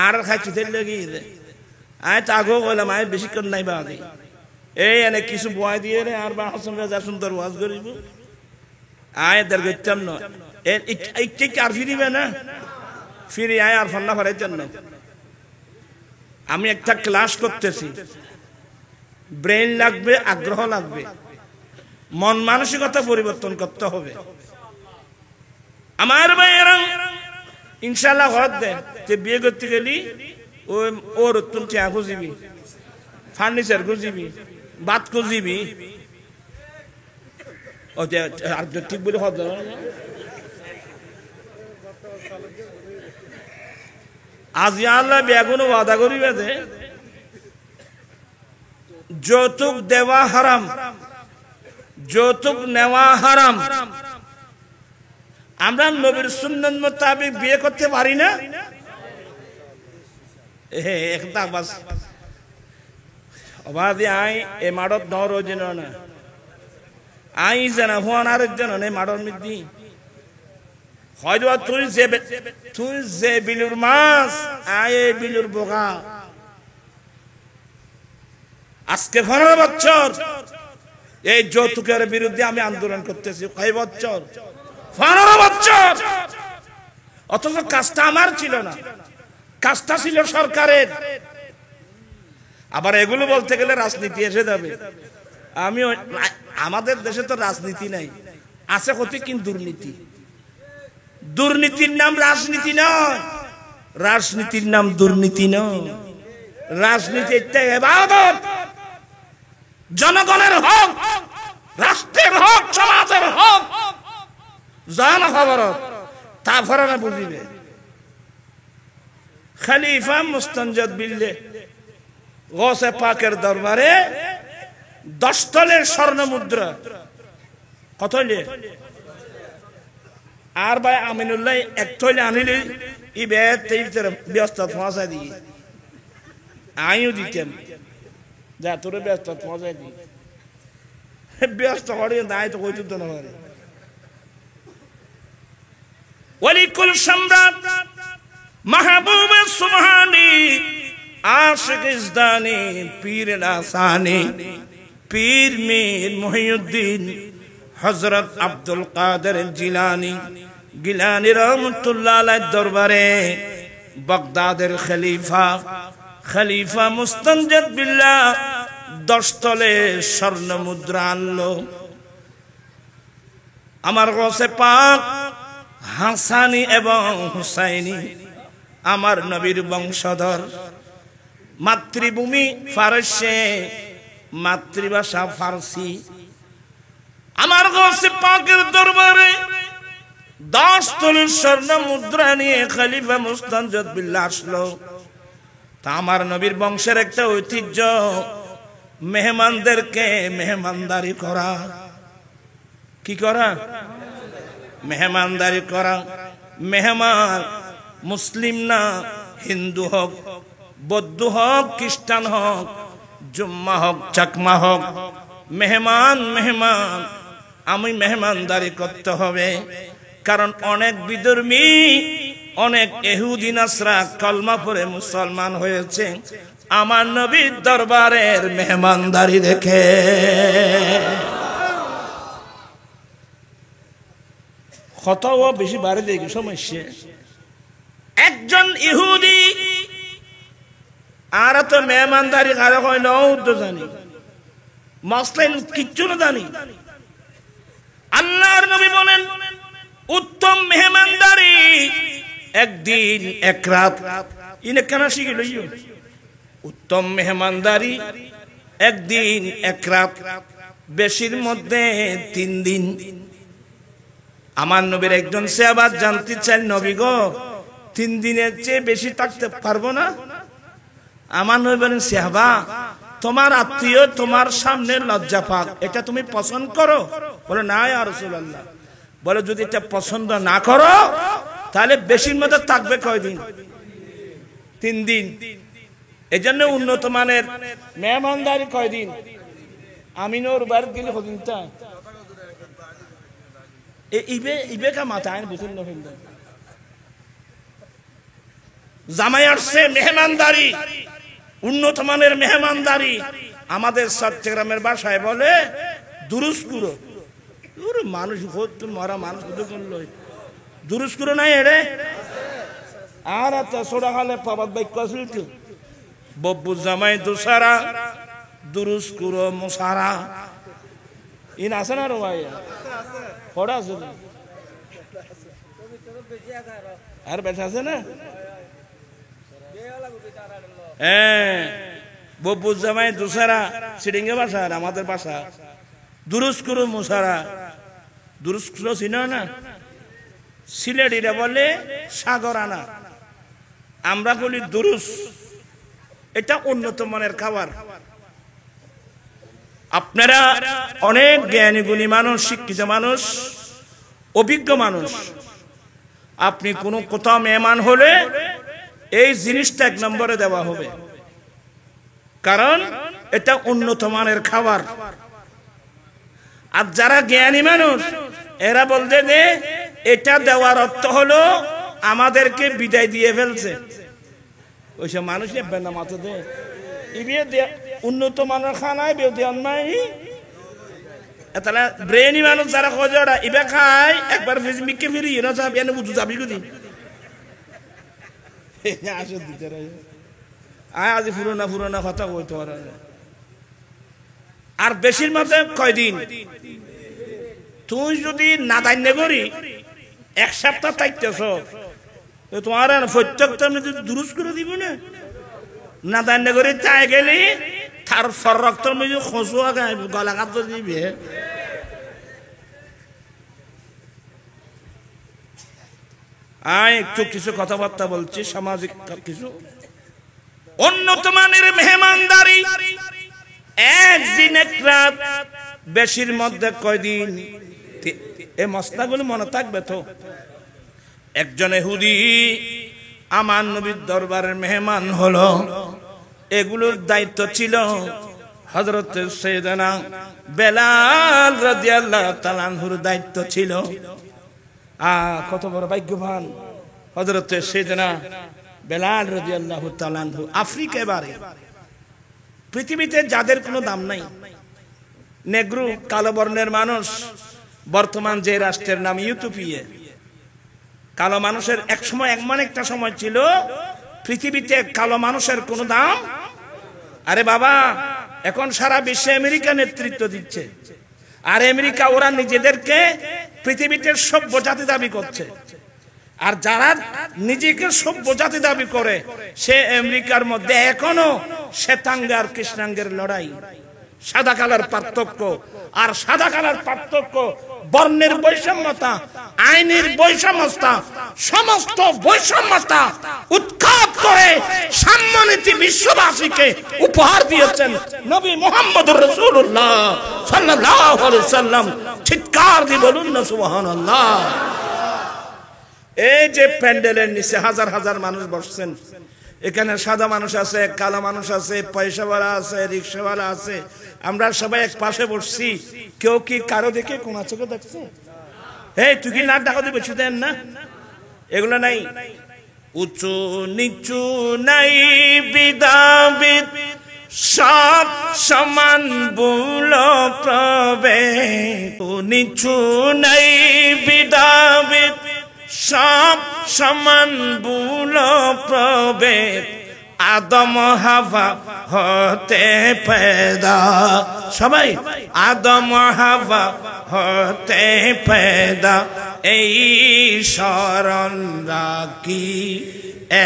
আর খাচ্ছি তেল লেগে আয় তাগো বললাম আয় বেশিক্ষণ নাই বাদি এই এনে কিছু বয় দিয়ে রে আর বা হাসন যা সুন্দর ওয়াজ করিব আয় দের গইতাম না এই ঠিক আর ফিরিবে না, ফিরে আয় আর ফান্না ফারাই জন্য। আমি একটা ক্লাস করতেছি, ব্রেন লাগবে, আগ্রহ লাগবে, মন মানসিকতা পরিবর্তন করতে হবে। আমার ভাইয়েরা ইনশাআল্লাহ হদ দেন যে বিয়ে করতে গেলি ওর তুমি চেয়া খুঁজিবি, ফার্নিচার খুঁজিবি, বাত খুঁজিবি, ও যে আর ঠিক বলে হদ আজ আল্লাহ বেগুন ওয়াদা করিবে যে যৌতুক দেওয়া হারাম, যৌতুক নেওয়া হারাম। আমরা নবীর সুন্নাত মোতাবেক বিয়ে করতে পারি না। একটা বাস অবাধে আই এ মাড়ত নর যেন না আই যেন হন আর যেন নেই মাড়র মিদি হয়তো তুই যে বিলুর মাছ আয় বিলুর বোকা। আজকে 15 বছর এই যৌতুকের বিরুদ্ধে আমি আন্দোলন করতেছি। কয় বছর? 15 বছর, অথচ কাজটা আমার ছিল না, কাজটা ছিল সরকারের। আবার এগুলো বলতে গেলে রাজনীতি এসে যাবে। আমাদের দেশে তো রাজনীতি নাই, আছে হতে কিন্তু দুর্নীতি। দুর্নীতির নাম রাজনীতি নয়, রাজনীতির নাম দুর্নীতি নয়। রাজনীতি একটা ইবাদত, জনগণের হক, রাষ্ট্রের হক, সমাজের হক জনখবর, তারপরে না বুঝিবে। খলিফা মুস্তানজাদ বিল্লাহ গৌসে পাকের দরবারে 10 তলের স্বর্ণ মুদ্রা, কত হইলে? আর ভাই আমিনুল্লাহ 1 তলে আনিলে ই ব্যস্ত পৌঁছা দিই, আমিও দিতাম, যা তোরে ব্যস্ত পৌঁছাই দিই। ব্যস্ত করে দায় তো কইতে তো না পারে। ওয়ালিকুল সম্রাট মাহবুব সুবহানি আশিক ইজদানি পীর নাসানি পীর মীর মুহিউদ্দিন হযরত আব্দুল কাদের জিলানী গিলানী রহমাতুল্লাহ আলাইহির দরবারে বাগদাদের খলিফা মুস্তানজাদ বিল্লাহ 10 তলে স্বর্ণ মুদ্রা আনলো। আমার গৌসে পাক হাসানি এবং হুসাইনি, আমার নবীর বংশধর, মাতৃভূমি ফারসে, মাতৃভাষা ফারসি। আমার গৌসে পাকের দরবারে 10 তলের স্বর্ণ মুদ্রা নিয়ে খলিফা মুস্তানজাদ বিল্লাহ আসলো। তা আমার নবীর বংশের একটা ঐতিহ্য, মেহমানদেরকে মেহমানদারি করা। কি করা? মেহমানদারি করা। মেহমান মুসলিম না, হিন্দু হোক, বৌদ্ধ হোক, খ্রিস্টান হোক, জুম্মা হোক, চাকমা হোক, মেহমান মেহমান। আমি মেহমানদারি করতে হবে, কারণ অনেক বিধর্মী, অনেক ইহুদি নাসরা কলমা পড়ে মুসলমান হয়েছে আমার নবীর দরবারের মেহমানদারি দেখে। কথাও বেশি বাড়ে দেখি সমস্যা। একজন ইহুদি আর তো মেহমানদারি কারো হয় না, তো জানি মসলেন কিচ্ছু না জানি। আল্লাহর নবী বলেন উত্তম মেহমানদারি একদিন এক রাত। ইনে কেন শিখিল? উত্তম মেহমানদারি একদিন এক রাত, বেশির মধ্যে 3 দিন। আমার নবীর একজন সাহাবা জানতে চান, নবী গো 3 দিনের চেয়ে বেশি থাকতে পারবো না? আমার নবী বলেন, সাহাবা তোমার আত্মীয় তোমার সামনে লজ্জা পাক, এটা তুমি পছন্দ করো? বলে না ইয়া রাসূলুল্লাহ। বলে যদি এটা পছন্দ না করো তাহলে বেশির মধ্যে থাকবে কয়দিন? 3 দিন। এই জন্য উন্নত মানের মেহমানদারি কয়দিন? আমিনোর বাড়ি গেলে কদিন তা ইবে কা মাথায় বুঝুন না। জামাই আসছে, মেহমানদারি, উন্নত মানের মেহমানদারি। আমাদের চট্টগ্রামের ভাষায় বলে দুরুস্কুরো। মানুষ মরা মানুষ দুরুস্কুরো নাই এড়ে। আর ছোড়া খালে পাবাদ বাক্য আসল তো বব্বু জামাই দুসারা দুরুস্কুরো মুসারা। ইন আছে না রে ভাই? পড়া আছে না? আর বেটা আছে না? হ্যাঁ, বব্বু জামাই দুসারা সিডিঙ্গে ভাষা, আর আমাদের ভাষা দুরুস্কুরো মুসারা। দুরুস্কুরো চিনো না? সিলেটিরা বলে সাগরানা, আমরা বলি দুরুস। এটা উন্নত মানের খাবার। আপনারা অনেক জ্ঞানী গুণী মানুষ, শিক্ষিত মানুষ, অভিজ্ঞ মানুষ। আপনি কোনো কোথাও মেহমান হলে এই জিনিসটা 1 নম্বরে দেওয়া হবে, কারণ এটা উন্নত মানের খাবার। আর যারা জ্ঞানী মানুষ এরা বলতে যে এটা দেওয়ার অর্থ হলো আমাদেরকে বিদায় দিয়ে ফেলছে। ওইসব মানুষ নেবেন না মাথা দিয়ে উন্নত মানের খানায় বেউ দেওয়ার নাই। তাহলে ব্রেনি মানুষ যারা খোঁজে ওরা ইবে খায় একবার ফেসমিককে ফিরি না যাব এনে বুঝু যাবি কদি আসো দিতে রে আজ পুরোনা কথা কইতো আর বেশির মধ্যে কয়দিন তুই যদি না দাইনে করি এক সপ্তাহ থাকতেছ তোমার প্রত্যেকটা দুরুস করে দিব না দাইনে করি তাই গেলি তার ফর রক্তর মধ্যে খোঁজুয়া গলা কাপড় দিবে একটু কিছু কথাবার্তা বলছি সামাজিক কিছু উন্নত মানের মেহমানদারি একদিন এক রাত বেশির মধ্যে কয়দিন এই মশলাগুলো মনে থাকবে তো একজন ইহুদি আমার নবীর দরবারের মেহমান হলো এগুলোর দায়িত্ব ছিল হযরত সাইয়েদনা বেলাল রাদিয়াল্লাহু তাআলা আনহুর দায়িত্ব ছিল কত বড় ভাগ্যবান হযরত সাইয়েদনা বেলাল রাদিয়াল্লাহু তাআলা আনহু আফ্রিকায় বাড়ি পৃথিবীতে যাদের কোনো দাম নাই নেগ্রু কালো বর্ণের মানুষ বর্তমান যে রাষ্ট্রের নাম ইউটোপিয়া কালো মানুষের এক সময় এমন একটা সময় ছিল পৃথিবীতে কালো মানুষের কোনো দাম আরে বাবা এখন সারা বিশ্বে আমেরিকা নেতৃত্ব দিচ্ছে আর আমেরিকা ওরা নিজেদেরকে পৃথিবীতে সভ্য জাতি দাবি করছে আর যারা নিজেকে সভ্য জাতি দাবি করে সে আমেরিকার মধ্যে এখনো শ্বেতাঙ্গ আর কৃষ্ণাঙ্গের লড়াই সাদা কালার পার্থক্য আর সাদা কালার পার্থক্য বর্ণের বৈষম্যতা আইনের বৈষম্যতা সমস্ত বৈষম্যতা উৎখাত করে সাম্যনীতি বিশ্ববাসীকে উপহার দিয়েছেন নবী মুহাম্মদুর রাসূলুল্লাহ সাল্লাল্লাহু আলাইহি ওয়াসাল্লাম চিৎকার দিয়ে বলুন না সুবহানাল্লাহ এই যে প্যান্ডেলের নিচে হাজার হাজার মানুষ বসছেন এখানে সাদা মানুষ আছে কালো মানুষ আছে পয়সাওয়ালা আছে রিকশাওয়ালা আছে আমরা সবাই এক পাশে বসছি কেউ কি কারো দেখে কোন চোখে দেখছে এই তুই কি নাক ডাকা দিবে দেন না এগুলো নাই উঁচু নিচু নাই বিদাবিদ সব সমান বুল প্রবে নিচু নাই বিদাবিদ সব সমান বুল প্রবেদ আদম হাওয়া হতে পয়দা সবাই আদম হাওয়া হতে পয়দা এই শরণ রাখি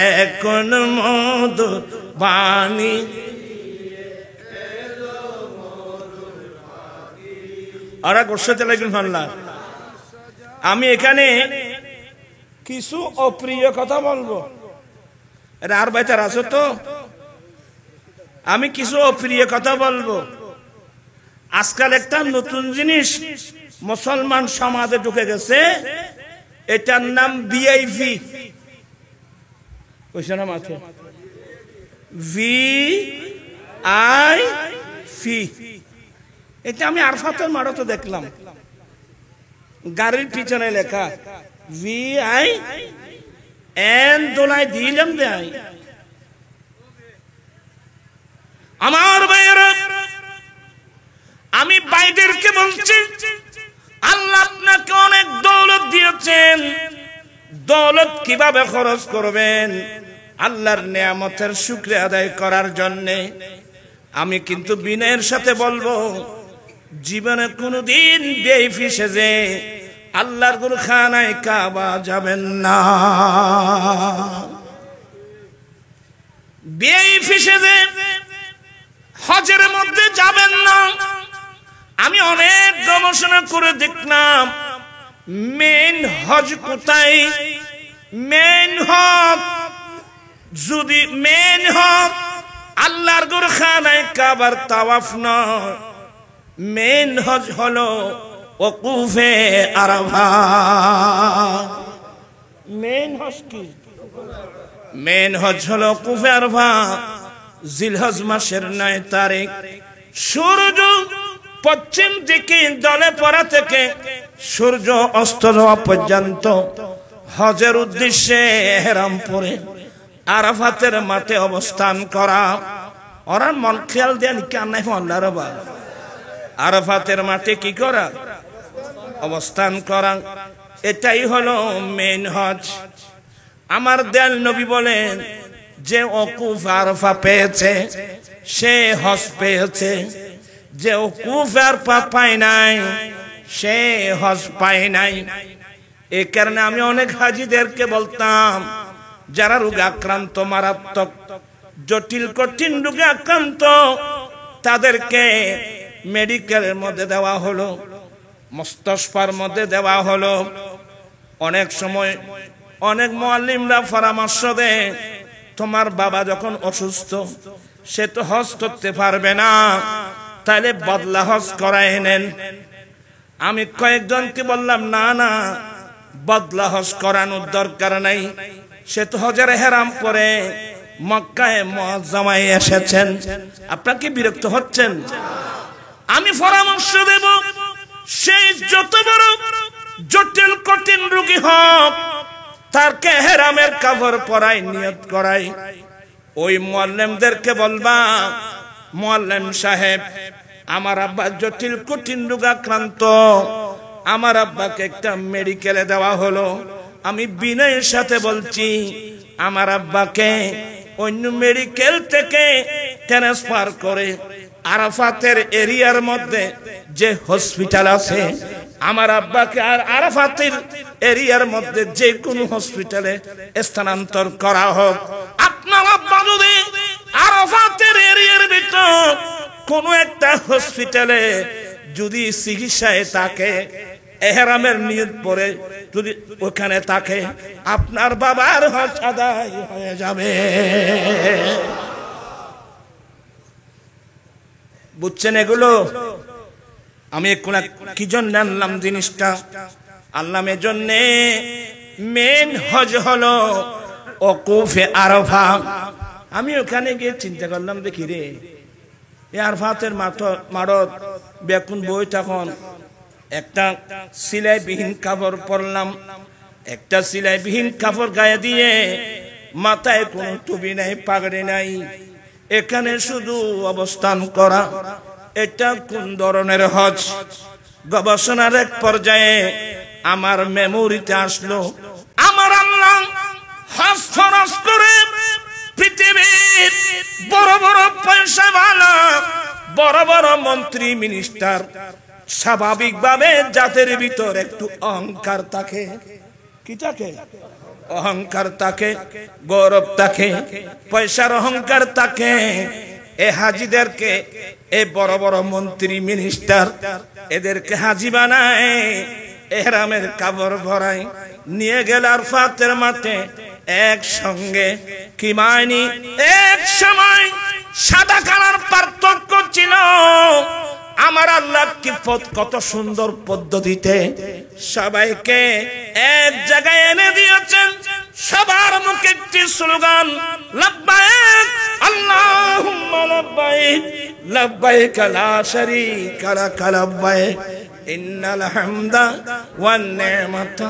এখন মধু বাণী আরা গোসা চলে গেল ভাল্লা আমি এখানে কিছু অপ্রিয় কথা বলবো আর বাইতার আছো তো আমি কিছু অপ্রিয় কথা বলবো আজকাল একটা নতুন জিনিস মুসলমান সমাজে ঢুকে গেছে এটার নাম ভিআইপি কইছ না মাথা ভিআইপি এটা আমি আরফাতের মাঠে দেখলাম গাড়ির পিছনে লেখা ভিআই এন দোলাই দিলাম দেয় আমার ভাইয়েরা আমি ভাইদেরকে বলছি আল্লাহ আপনাকে অনেক দৌলত দিয়েছেন দৌলত কিভাবে খরচ করবেন আল্লাহর নিয়ামতের শুকরিয়া আদায় করার জন্য আমি কিন্তু বিনয়ের সাথে বলবো জীবনে কোনোদিন বেইফি সেজে আল্লাহর গুরখানায় কাবা যাবেন না বেইফি সেজে হজের মধ্যে যাবেন না আমি অনেক গবেষণা করে দেখলাম মেন হজ কোথায় মেন হজ যদি মেন হজ আল্লাহর গুরখানায় কাবার তাওয়াফ নয় মেন হজ হলো ওকুফে আরাফা মেন হজ কি মেন হজ হলো ওকুফে আরাফা জিলহজ মাসের 9 তারিখ সূর্য পশ্চিম দিকে দলে পড়া থেকে সূর্য অস্ত যাওয়া পর্যন্ত হজের উদ্দেশ্যে ইহরাম পরে আরাফাতের মাঠে অবস্থান করা ওরা মন খেয়াল দেন কেন নাই আল্লাহর বা আরাফাতের মাঠে কি করা? অবস্থান করা। এটাই হলো মেন হজ। আমার দয়াল নবী বলেন যে ওকুফ আরাফা পেয়েছে সে হজ পেয়েছে, যে ওকুফ আরাফা পায় নাই সে হজ পায় নাই। এই কারণে আমি অনেক হাজিদেরকে বলতাম যারা রোগে আক্রান্ত, মারাত্মক জটিল কঠিন রোগে আক্রান্ত, তাদেরকে মেডিকেলের মধ্যে দেওয়া হলো, মুস্তাশফার মধ্যে দেওয়া হলো। অনেক সময় অনেক মুআল্লিমরা পরামর্শ দেয় তোমার বাবা যখন অসুস্থ সে তো হজ করতে পারবে না, তাহলে বদলা হজ করায় নেন। আমি কয়েকজনকে বললাম না না, বদলা হজ করানোর দরকার নাই, সে তো হজের হেরাম করে মক্কায় মুআজ্জামায় এসেছেন। আপনারা কি বিরক্ত হচ্ছেন? আমি পরামর্শ দেব সেই যত বড় জটিল কঠিন রোগী হোক তারকে হেরামের কাপড় পরাই নিয়ত করাই। ওই মুআল্লিমদেরকে বলবা মুআল্লিম সাহেব আমার আব্বা জটিল কঠিন রোগে আক্রান্ত, আমার আব্বাকে একটা মেডিকেলে দেওয়া হলো, আমি বিনয়ের সাথে বলছি আমার আব্বাকে অন্য মেডিকেল থেকে ট্রান্সফার করে আরাফাতের এরিয়ার মধ্যে যে হসপিটাল আছে আমার আব্বাকে আর আরাফাতের এরিয়ার মধ্যে যে কোনো হসপিটালে স্থানান্তর করা হোক। আপনার আব্বা যদি আরাফাতের এরিয়ার ভিতর কোন একটা হসপিটালে যদি চিকিৎসায় থাকে, ইহরামের নিয়ত পরে যদি ওখানে থাকে, আপনার বাবার হজ আদায় হয়ে যাবে। বুঝছেন এগুলো? আমি কি জন্য আনলাম জিনিসটা? আনলাম এজন্যে মেন হজ হলো ওকুফে আরাফা। আমি ওখানে গিয়ে চিন্তা করলাম দেখি রে আরাফাতের মাঠত বেকুন বই, তখন একটা সিলাইবিহীন কাপড় পরলাম, একটা সিলাইবিহীন কাপড় গায়ে দিয়ে, মাথায় কোনো টুপি নাই, পাগড়ি নাই, এখানে শুধু অবস্থান করা। এটা কোন ধরনের হজ? গবেষণার এক পর্যায়ে আমার মেমোরিতে আসলো আমার আল্লাহ হজ ফরজ করে পৃথিবীর বড় বড় পয়সাওয়ালা, বড় বড় মন্ত্রী মিনিস্টার, স্বাভাবিকভাবে জাতের ভিতর একটু অহংকার থাকে। কি থাকে? অহংকার থাকে, গৌরব থাকে, পয়সার অহংকার থাকে। এ হাজিদেরকে, এ বড় বড় মন্ত্রী মিনিস্টার, এদেরকে হাজি বানায়, ইহরামের কাপড় ভরায়, নিয়ে গেল আরাফাতের মাঠে একসঙ্গে। কি মানি? এক সময় সাদা কালার পার্থক্য ছিল, আমার আল্লাহ কি কত সুন্দর পদ্ধতিতে সবাইকে এক জায়গায় এনে দিয়েছেন। সবার মুখে একটি স্লোগান, লাব্বাইক আল্লাহুম্মা লাব্বাইক, লাব্বাইক লা শারীকা লাক লাব্বাইক, ইন্নাল হামদা ওয়ান নি'মাতা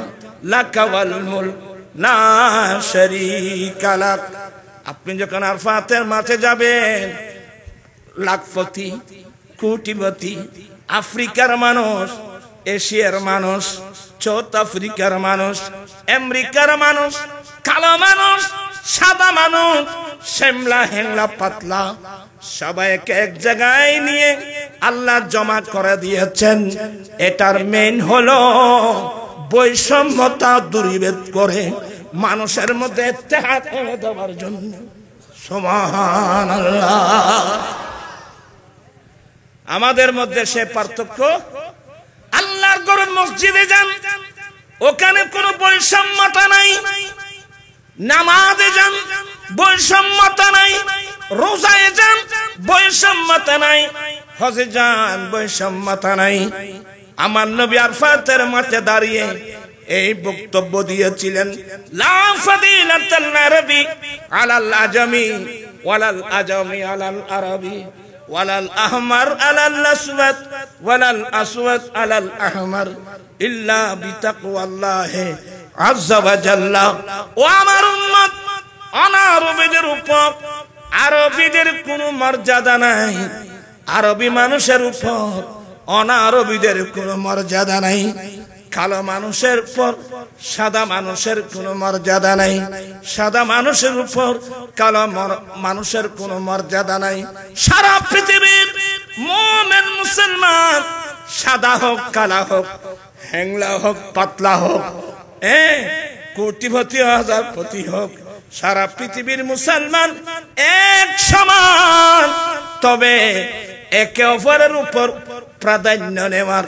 লাকা ওয়াল মুলক লা শারীকা লাক। আপনি যখন আরাফাতের মাঠে যাবেন, লাখপতি, কোটিপতি, আফ্রিকার মানুষ, এশিয়ার মানুষ, সাউথ আফ্রিকার মানুষ, আমেরিকার মানুষ, কালো মানুষ, সাদা মানুষ, শ্যামলা হেংলা পাতলা, সবাইকে এক জায়গায় নিয়ে আল্লাহ জমা করে দিয়েছেন। এটার মেইন হলো বৈষম্যতা দূরীভূত করে মানুষের মধ্যে ইত্তেহাদ এনে দেওয়ার জন্য। সুবহানাল্লাহ। আমাদের মধ্যে সে পার্থক্য। আল্লাহর ঘর মসজিদে যান, ওখানে কোনো বৈষম্যতা নাই। নামাজে যান, বৈষম্যতা নাই। রোজায় যান, বৈষম্যতা নাই। হজে যান, বৈষম্যতা নাই। আমার নবী আরাফাতের মাঠে দাঁড়িয়ে এই বক্তব্য দিয়েছিলেন, লা ফাদিলাতাল আরবি আলাল আজমি ওয়ালাল আজমি আলাল আরবি ওয়ালাল আহমার আলাল আসওয়াদ ওয়ালাল আসওয়াদ আলাল আহমার ইল্লা বিতাকওয়াল্লাহি আযজা ওয়া জাল্লা। ও আমার উম্মত, অনারবীদের উপর আরবীদের কোনো মর্যাদা নাই। আরবী মানুষের উপর অনারবীদের কোনো মর্যাদা নাই, কালো মানুষের উপর সাদা মানুষের কোনো মর্যাদা নাই, সাদা মানুষের উপর কালো মানুষের কোনো মর্যাদা নাই। সারা পৃথিবীর মুমিন মুসলমান সাদা হোক কালা হোক, হ্যাংলা হোক পাতলা হোক, কোটিপতি হাজারপতি হোক, সারা পৃথিবীর মুসলমান এক সমান। তবে একে অপরের উপর প্রাধান্য নেওয়ার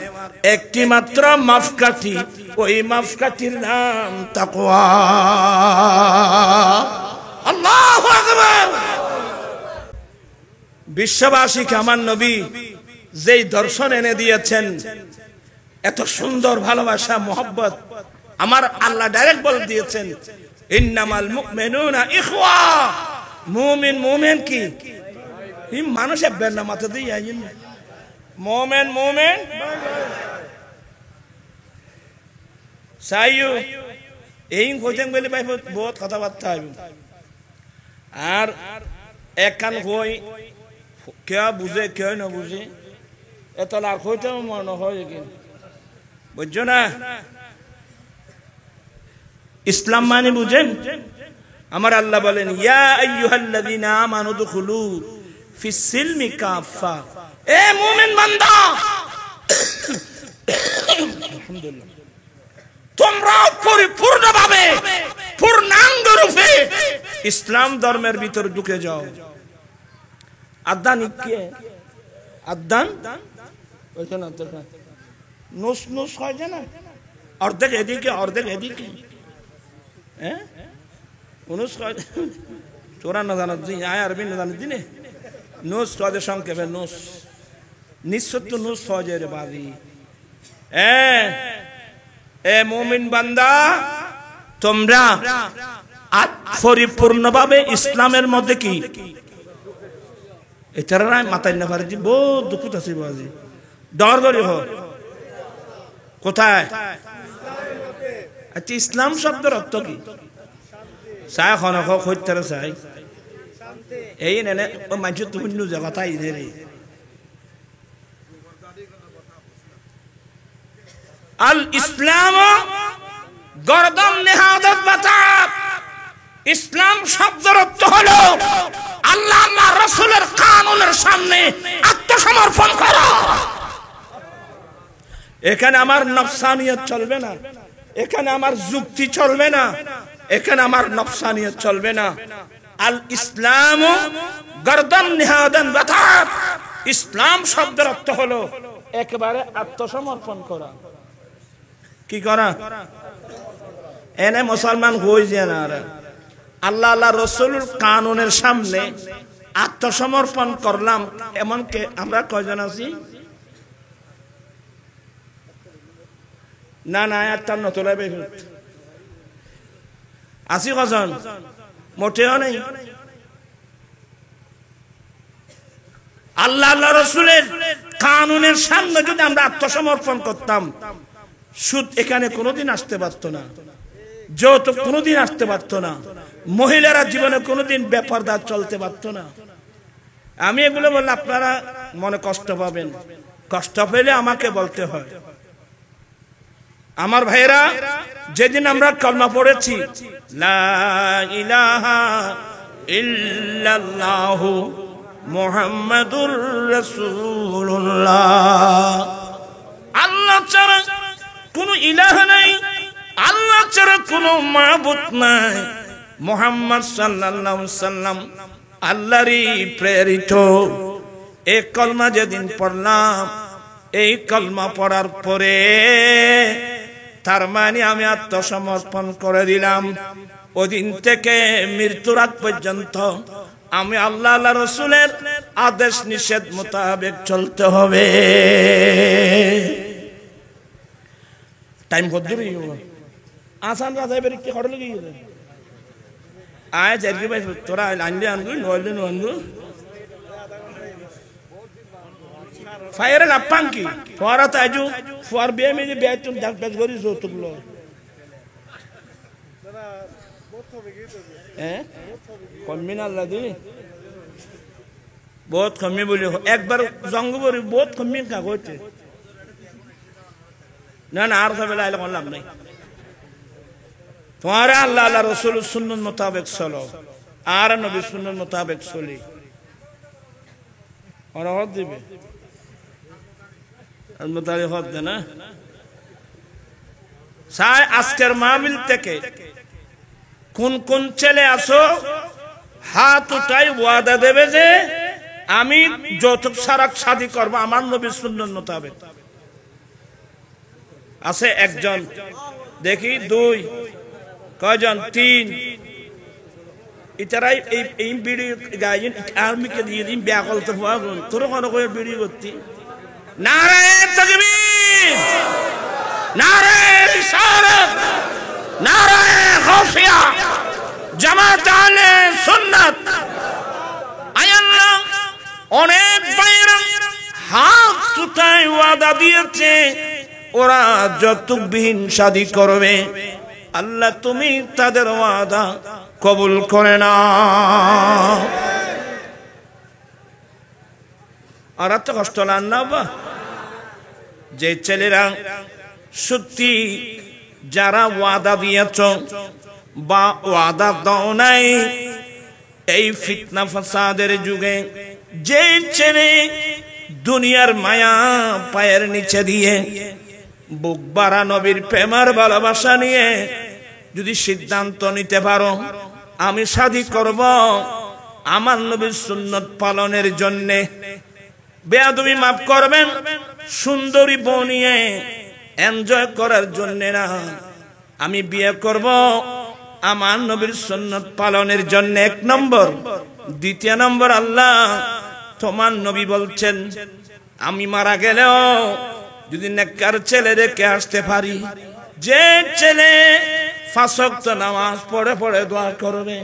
একটি মাত্র মাপকাঠি, ওই মাপকাঠির নাম তাকওয়া। আল্লাহু আকবার। বিশ্ববাসীকে আমার নবী যেই দর্শন এনে দিয়েছেন, এত সুন্দর ভালোবাসা মোহব্বত, আমার আল্লাহ ডাইরেক্ট বলে দিয়েছেন ইন্নামাল মুমিনুনা ইখওয়া। মুমিন মুমিন কি মানুষের বেন্না মাথা দিয়ে আইন মোমেন মোমেন সাইয়ু এই কইতেন বলে ভাই বহুত কথাবার্তা হইব। আর এক কান কই কে বুঝে কে না বুঝে এত আর কইতেও মনে হয় কি বুঝছো না। ইসলাম মানে বুঝেন? আমার আল্লাহ বলেন ইয়া আইয়ুহাল্লাযীনা আমানু দুখুলু ফিস সিলমি কাফা। এ মুমিন বান্দা, আলহামদুলিল্লাহ, তোমরা পরিপূর্ণভাবে পূর্ণাঙ্গ রূপে ইসলাম ধর্মের ভিতর ঢুকে যাও। আদান কি? আদান ওইখানে নুস নুস হয় না, অর্ধেক এদিকে অর্ধেক এদিকে, হ্যাঁ উনুস হয়। তোরা না জানার দিন আয় আরবি না জানার দিনে নুস কদে সংক্ষেপে নুস নিঃসত্য নুস হয় রে বাজি। এ মুমিন বান্দা, তোমরা পরিপূর্ণভাবে ইসলামের মধ্যে কি এছাড়া মাথায় না পারে বহুত দুঃখ আছে বাজি ডর ধরে হয় কোথায়? আচ্ছা, ইসলাম শব্দের অর্থ কি? চাই খনক হইতে চাই এই নেনে ও মানুষ তুমি জায়গাটা ইনে রে আল ইসলাম গর্দন নেহাদত বাতাব। ইসলাম শব্দের অর্থ হলো আল্লাহ আল্লাহ রাসূলের কানুনের সামনে আত্মসমর্পণ করা। এখানে আমার নফসানিয়ত চলবে না, এখানে আমার যুক্তি চলবে না, এখানে আমার নফসানিয়ত চলবে না। আল ইসলাম গর্দন নিহাদান বাতাব। ইসলাম শব্দের অর্থ হলো একেবারে আত্মসমর্পণ করা। কি করা? এনে মুসলমান হই যে না আল্লাহ আল্লাহ রসুলের কানুনের সামনে আত্মসমর্পণ করলাম। এমনকি আমরা কয়জন আছি? না না একটা নতুন আছি কজন? মোটেও নেই। আল্লাহ আল্লাহ রসুলের কানুনের সামনে যদি আমরা আত্মসমর্পণ করতাম, সুদ এখানে কোনোদিন আসতে পারতো না, যৌতুক কোনোদিন আসতে পারতো না, মহিলারা জীবনে কোনোদিন বেপরদা চলতে পারতো না। আমি এগুলো বললে আপনারা মনে কষ্ট পাবেন, কষ্ট পেলে আমাকে বলতে হয়। আমার ভাইরা, যেদিন আমরা কলমা পড়েছি লা ইলাহা ইল্লাল্লাহু মুহাম্মাদুর রাসূলুল্লাহ, আল্লাহ ছাড়া কোনো ইলাহ নাই, আল্লাহ ছাড়া কোনো মাবুদ নাই, মুহাম্মদ সাল্লাল্লাহু আলাইহি সাল্লাম আল্লাহরই প্রেরিত। এই কলমা যেদিন পড়লাম, এই কলমা পড়ার পরে তার মানে আমি আত্মসমর্পণ করে দিলাম। ওদিন থেকে মৃত্যুর আগ পর্যন্ত আমি আল্লাহ আল্লাহ রসুলের আদেশ নিষেধ মোতাবেক চলতে হবে। টাইম কত দূর আসান রাজা এবার কি খড় লেগে গেছে? আয় চারি ভাই তোরা আনলে আনবি, নইলে আনবো। ফায়ারে লাপান কি ফোয়ারা তাজু ফোয়ার বিয়ে মেয়ে বিয়ে তুমি ডাক ডাক করি যৌতুক লো। কমি না আল্লাহ দিলি বহুত কমি বলি একবার জঙ্গ বলি বহুত কমি কাগজে না না আর সবে লাইলে কোনো লাভ নেই তোমার আল্লাহ আল্লাহ রসুল সুন্নত মোতাবেক চলো আর নবী সুন্নত মোতাবেক চলি ওরা হদ দিবে হদ দে না চাই আজকের মাহফিল থেকে কোন কোন ছেলে আসো হাত উঠাই ওয়াদা দেবে যে আমি যৌতুক ছাড়া শাদী করবো আমার নবীর সুন্নত মোতাবেক আছে একজন দেখি দুই কয়জন তিন ইতারাই এই বিড়ি গাইন আর্মিকে দিয়ে দিন ব্যাকল তো তোর কোনো করে বিড়ি করতি নারায়ে তাকবীর নারায়ে রিসালাত নারায়ে গাউসিয়া জামাত আহলে সুন্নাত আল্লাহ অনেক ভাইরা হাত উঠায় ওয়াদা দিয়েছে ওরা যৌতুকবিহীন শাদী করবে আল্লাহ তুমি তাদের ওয়াদা কবুল করে নাও আর এত কষ্ট না বা যে ছেলেরা সত্যি যারা ওয়াদা দিয়েছ বা ওয়াদা দাও নাই এই ফিতনা ফাসাদের যুগে যে ছেলে দুনিয়ার মায়া পায়ের নিচে দিয়ে বুক বাড়া নবীর প্রেমার ভালোবাসা নিয়ে যদি সিদ্ধান্ত নিতে পারো আমি শাদী করব আমার নবীর সুন্নত পালনের জন্য বেয়াদবি মাফ করবেন সুন্দরী বউ নিয়ে এনজয় করার জন্য না আমি বিয়ে করব আমার নবীর সুন্নত পালনের জন্য এক নম্বর দ্বিতীয় নম্বর আল্লাহ তোমার নবী বলছেন আমি মারা গেলেও যদি নেককার ছেলে রেখে আসতে পারি যে ছেলে 5 ওয়াক্ত নামাজ পড়ে পড়ে দোয়া করবে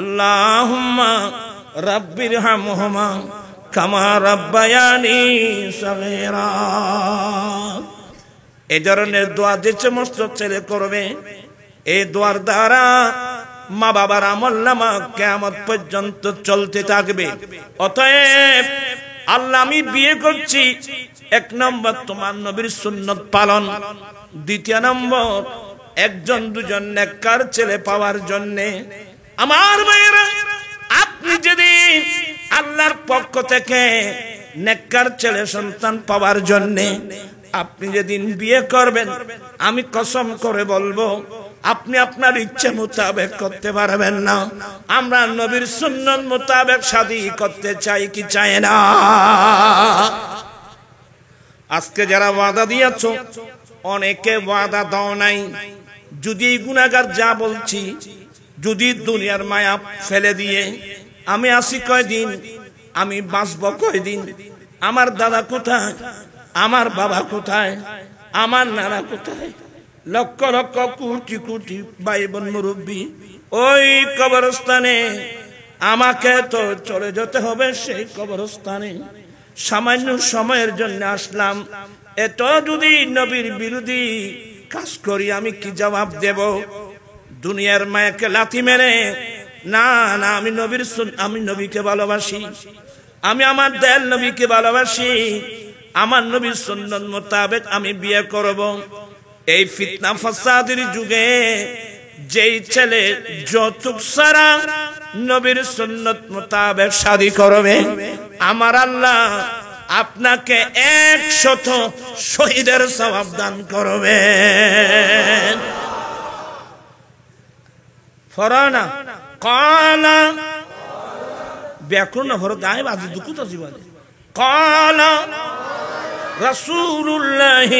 আল্লাহুম্মা রাব্বিরহামহুমা কামা রাব্বায়ানি সগীরা এই ধরনের দোয়া যে সমস্ত ছেলে করবে এই দোয়ার দ্বারা মা বাবার আমলনামা কিয়ামত পর্যন্ত চলতে থাকবে অতএব আল্লাহ আমি বিয়ে করছি এক নম্বর তোমার নবীর সুন্নত পালন দ্বিতীয় নম্বর একজন দুজন নেককার ছেলে পাওয়ার জন্য আমার ভাইয়েরা আপনি যদি আল্লাহর পক্ষ থেকে নেককার ছেলে সন্তান পাওয়ার জন্য আপনি যেদিন বিয়ে করবেন আমি কসম করে বলবো আপনি আপনার ইচ্ছে মোতাবেক করতে পারবেন না আমরা নবীর সুন্নত মোতাবেক শাদী করতে চাই কি চাই না আজকে যারা ওয়াদা দিয়েছো অনেকে ওয়াদা দাও নাই যদি গুনাহগার যা বলছি যদি দুনিয়ার মায়া ফেলে দিয়ে আমি আসি কয়দিন আমি বাঁচব কয়দিন আমার দাদা কোথায় আমার বাবা কোথায় আমার নানা কোথায় লক্ষ লক্ষ কোটি কোটি ভাই বোন মুরব্বী ওই কবরস্থানে আমাকে তো চলে যেতে হবে সেই কবরস্থানে সামান্য সময়ের জন্য আসলাম এত যদি নবীর বিরোধী কাজ করি আমি কি জবাব দেব দুনিয়ার মায়াকে লাথি মেরে না না আমি নবীকে ভালোবাসি আমি আমার দয়াল নবীকে ভালোবাসি আমার নবীর সুন্নত মোতাবেক আমি বিয়ে করব এই ফিতনা ফাসাদের যুগে যেই ছেলে যৌতুক ছাড়া নবীর সুন্নত মোতাবেক শাদী করবে আমার আল্লাহ আপনাকে 100 শহীদের সওয়াব দান করবেন ফরানা কালা ব্যাকরণ হর গায়ে বাজে দুকুত জীবনে কালা রাসূলুল্লাহ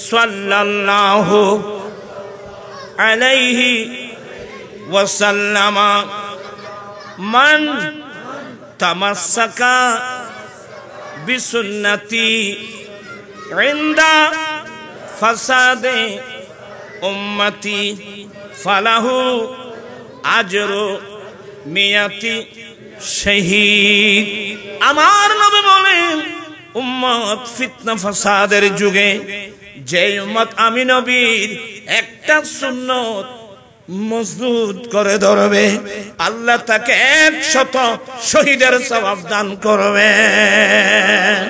সাল্লাল্লাহু আলাইহি ওয়াসাল্লাম মান তামাসসাকা বিসুন্নতি ইনদা ফাসাদে উম্মতি ফালাহু আজরু মিয়াতি শহীদ আমার নবী বলেন উম্মত ফিতনা ফাসাদের যুগে যে উম্মত আমি নবীর একটা সুন্নত মজবুত করে ধরবে আল্লাহ তাকে 100 শহীদের সওয়াব দান করবেন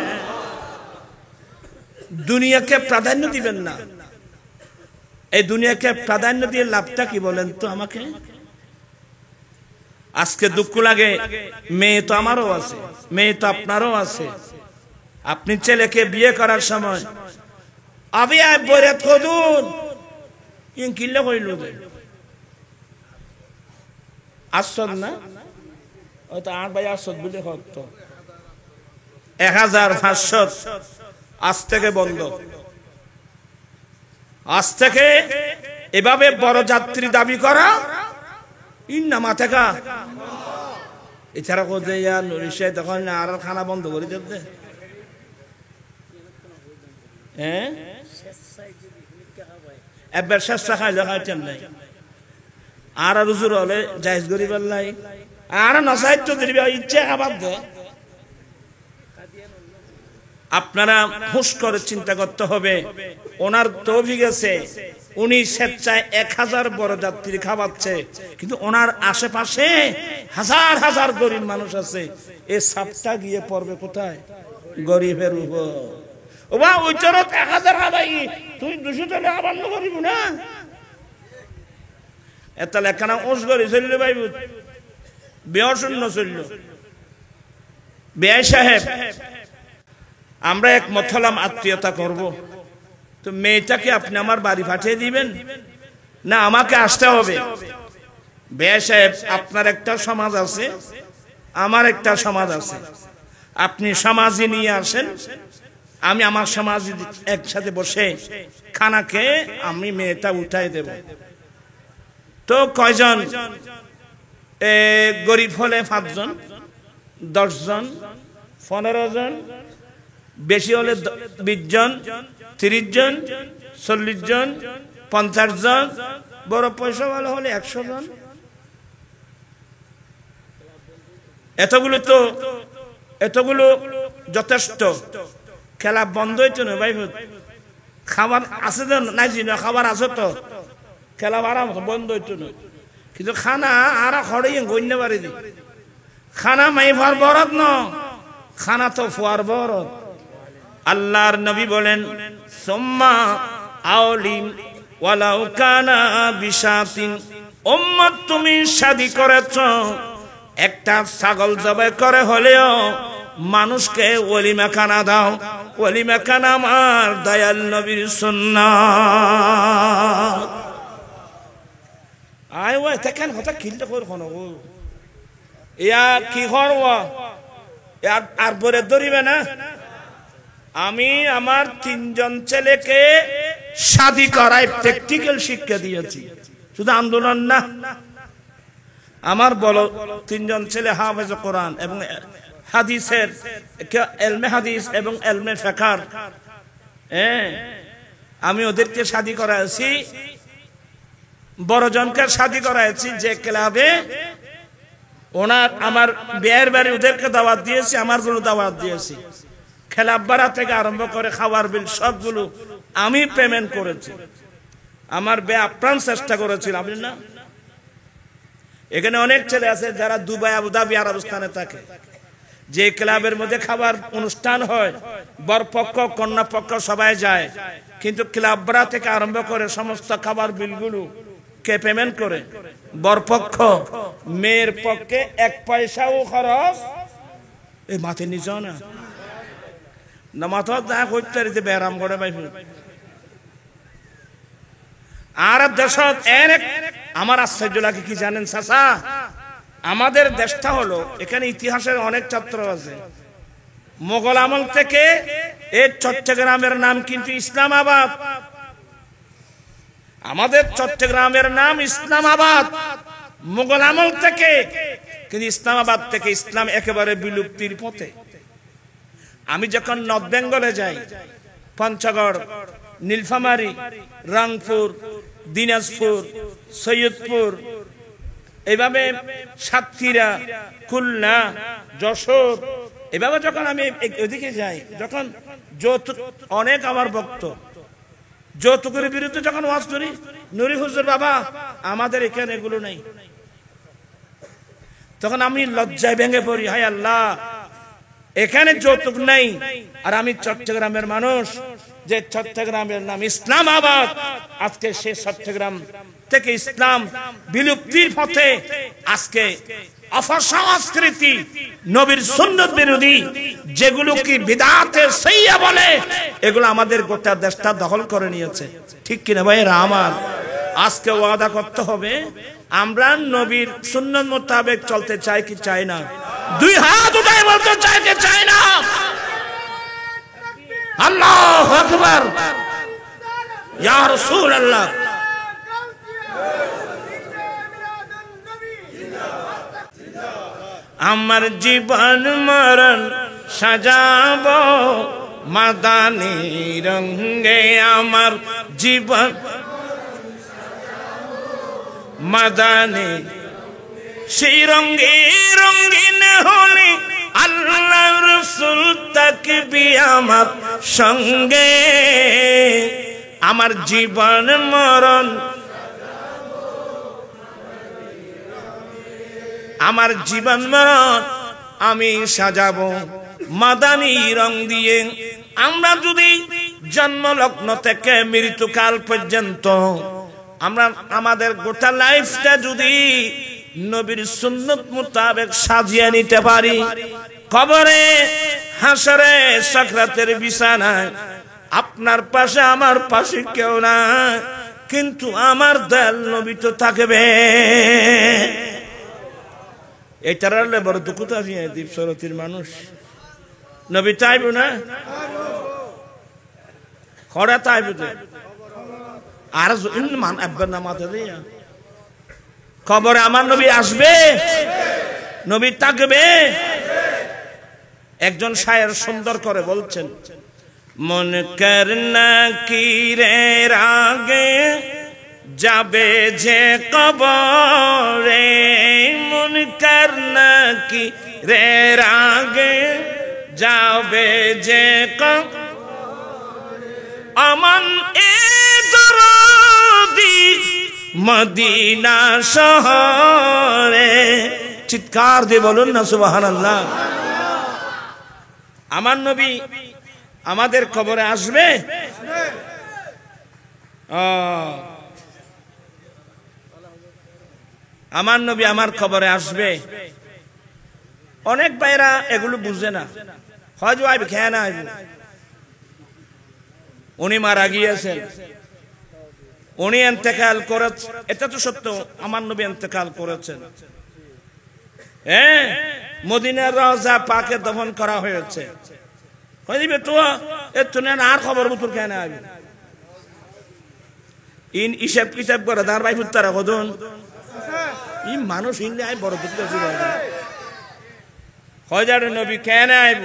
দুনিয়াকে প্রাধান্য দিবেন না। এই দুনিয়াকে প্রাধান্য দিয়ে লাভটা কি বলেন তো আমাকে? আজকে দুঃখ লাগে, মেয়ে তো আমারও আছে, মেয়ে তো আপনারও আছে। আপনি ছেলেকে বিয়ে করার সময় আবি আয় বরে থদুন কিনলে কইল আসদ না, ওই তো ৮ ভাই আসদ বলে হত ১৫০০ আজ থেকে বন্ধ। আজ থেকে এভাবে বড় যাত্রী দাবি করা ইন্না মাথেকা। এছাড়া কোথায় নুরিশায় তখন আর খানা বন্ধ করে দেবে। হ্যাঁ, একবার শেষা খাইলে খাইতেন নাই, আর রুজুর হলে জায়েজ গরিবার লাই, আর নসাহিত্য দিবে ইচ্ছে খাবার দে। আপনারা হুঁশ করে চিন্তা করতে হবে। ওনার তৌফিক আছে, উনি স্বেচ্ছায় ১০০০ বড় যাত্রী খাওয়াচ্ছে, কিন্তু ওনার আশেপাশে হাজার হাজার গরিব মানুষ আছে। এই সাপটা গিয়ে পড়বে কোথায়? গরিবের উপর। ও বা ওই চরত ১০০০ খাবাই, তুই ২০০ টাকা আবার করিব না। এত লেখানা ওস গরি চলল ভাই, বেয় শূন্য চলল। বেআই সাহেব, আমরা একমত হলাম আত্মীয়তা করব, তো মেয়েটাকে আপনি আমার বাড়ি পাঠিয়ে দিবেন না আমাকে আসতে হবে? বেআই সাহেব, আপনার একটা সমাজ আছে, আমার একটা সমাজ আছে, আপনি সমাজে নিয়ে আসেন, আমি আমার সমাজ একসাথে বসে খানা খেয়ে আমি মেয়েটা উঠাই দেব। তো কয়জন? গরিব হলে ৫ জন, ১০ জন, ১৫ জন, বেশি হলে ২০ জন, ৩০ জন, ৪০ জন, ৫০ জন, বড় পয়সা ভালো হলে ১০০ জন। এতগুলো যথেষ্ট। খেলা বন্ধ হইতো না ভাই, খাবার আছে তো নাই, খাবার আছে তো, খেলা বাড়া বন্ধ হইতো না। কিন্তু খানা আর খড়াই গণ্য বাড়ি দি, খানা মাইফার বরত ন, খানা তো ফুয়ার বরত। আল্লাহর নবী বলেন, সুম্মা আউলিম ওয়ালাউ কানা বিশাতিন। উম্মত, তুমি শাদী করেছ, একটা ছাগল জবাই করে হলেও মানুষকে ওলিমা খানা দাও। ওলিমা খানা আমার দয়াল নবীর সুন্নাত। আয় ওই দেখেন কথা খিলতে কর কোন ইয়া কি করব আর বরে ধরিবে না। আমি আমার ৩ জন ছেলেকে শাদী করায় প্র্যাকটিক্যাল শিক্ষা দিয়েছি, শুধু আন্দোলন না। আমার বলো ৩ জন ছেলে হাফেজ কোরআন এবং হাদিসের, এলমে হাদিস এবং এলমে ফিকহ, আমি ওদেরকে শাদী করাইছি। বড় জনকে শাদী করাইছি যে ক্লাবে, ওনার আমার বিয়ের বাড়ি ওদেরকে দাওয়াত দিয়েছি, আমার গুলো দাওয়াত দিয়েছি। খেলাপ ভাড়া থেকে আরম্ভ করে খাওয়ার বিল সবগুলো আমি পেমেন্ট করেছি। আমার বিয়ে আপ্রাণ চেষ্টা করেছিল, আপনি না। এখানে অনেক ছেলে আছে যারা দুবাই, আবুধাবি, আরবস্থানে থাকে, যে ক্লাবের মধ্যে খাবার অনুষ্ঠান হয়, বরপক্ষ কন্যা পক্ষ সবাই যায়, কিন্তু ক্লাব ভাড়া থেকে আরম্ভ করে সমস্ত খাবার বিলগুলো কে পেমেন্ট করে? বরপক্ষ। মেয়ের পক্ষে ১ পয়সাও খরচ এই মাথে নিচ না, মাথা দেখা করতে ব্যারাম করে ভাই। আর দেশত আমার আশ্চর্য লাগে কি জানেন চাচা, আমাদের দেশটা হলো, এখানে ইতিহাসের অনেক ছাত্র আছে। মোগল আমল থেকে এই চট্টগ্রামের নাম কিন্তু ইসলামাবাদ। আমাদের চট্টগ্রামের নাম ইসলামাবাদ মোগল আমল থেকে, কিন্তু ইসলামাবাদ থেকে ইসলাম একেবারে বিলুপ্তির পথে। আমি যখন নর্থ বেঙ্গলে যাই, পঞ্চগড়, নীলফামারী, রংপুর, দিনাজপুর, সৈয়দপুর, এইভাবে সাতক্ষীরা, খুলনা, যশোর, এভাবে যখন আমি ওইদিকে যাই, যখন যৌতুক, অনেক আমার ভক্ত যৌতুকের বিরুদ্ধে যখন ওয়াজ করি, নুরি হুজুর বাবা আমাদের এখানে এগুলো নেই, তখন আমি লজ্জায় ভেঙে পড়ি, হায় আল্লাহ, এখানে যৌতুক নাই আর আমি চট্টগ্রামের মানুষ, যে চট্টগ্রামের নাম ইসলামাবাদ, আজকে সে চট্টগ্রাম থেকে ইসলাম বিলুপ্তির পথে। আজকে অপসংস্কৃতি, নবীর সুন্নাত বিরোধী যেগুলো কি বিদআতের সাইয়্যা বলে, এগুলো আমাদের গোটা দেশটা দখল করে নিয়েছে। ঠিক কিনা ভাইরা আমার? আজকে ওয়াদা করতে হবে আমরা নবীর সুন্নাত মোতাবেক চলতে চাই কি চাই না? দুই হাত উঠায় বলতে চাই কি চাই না? আল্লাহু আকবার, ইয়া রাসূলুল্লাহ। আমার জীবন মরণ সাজাবো মাদানী রঙে, আমার জীবন মাদানী সেই রঙে রঙিন হলে আল্লাহ রাসূল থাকবি আমার সঙ্গে। আমার জীবন মরণ, আমার জীবন মরণ আমি সাজাবো মাদানী রং দিয়ে। আমরা যদি জন্মলগ্ন থেকে মৃত্যুকাল পর্যন্ত আমরা আমাদের গোটা লাইফটা যদি নবীর সুন্নাত মোতাবেক সাজিয়ে নিতে পারি, কবরে, হাসরে, সাকরাতের বিছানায় আপনার পাশে আমার পাশে কেউ না, কিন্তু আমার দয়াল নবী তো থাকবে। এটার বড় দুঃখ তো আছে দ্বীপ সরতির মানুষ। নবী চাইব না, খরা চাইব তো আর মান আব্বার নামাতে দিয়া খবরে আমার নবী আসবে, নবী থাকবে। একজন শায়ের সুন্দর করে বলছেন, মন করনা কি রে রাগে যাবে যে কবরে, মন করনা কি রে রাগে যাবে যে কবরে, আমান এ দরদি মদিনা শহরে। চিৎকার দিয়ে বলুন না সুবহানাল্লাহ। আমার নবী আমাদের কবরে আসবে। আমার নবী আমার কবরে আসবে। অনেক ভাইরা এগুলো বুঝে না, হয়তো আইব খেয়ে না আইব। উনি মারা গিয়েছেন, উনি ইন্তেকাল করেছেন, এটা তো সত্য। আমার নবী ইন্তেকাল করেছেন, হ্যাঁ, মদিনার রওজা পাকে দফন করা হয়েছে। কইবে তো এত না আর খবর বুতুর কেন আইব। ইন হিসাব কিতাব করে দার ভাই ফুত্তারা কদন ই মানুষ ইনলে আই বড় দুঃখ আছে। হজার নবী কেন আইব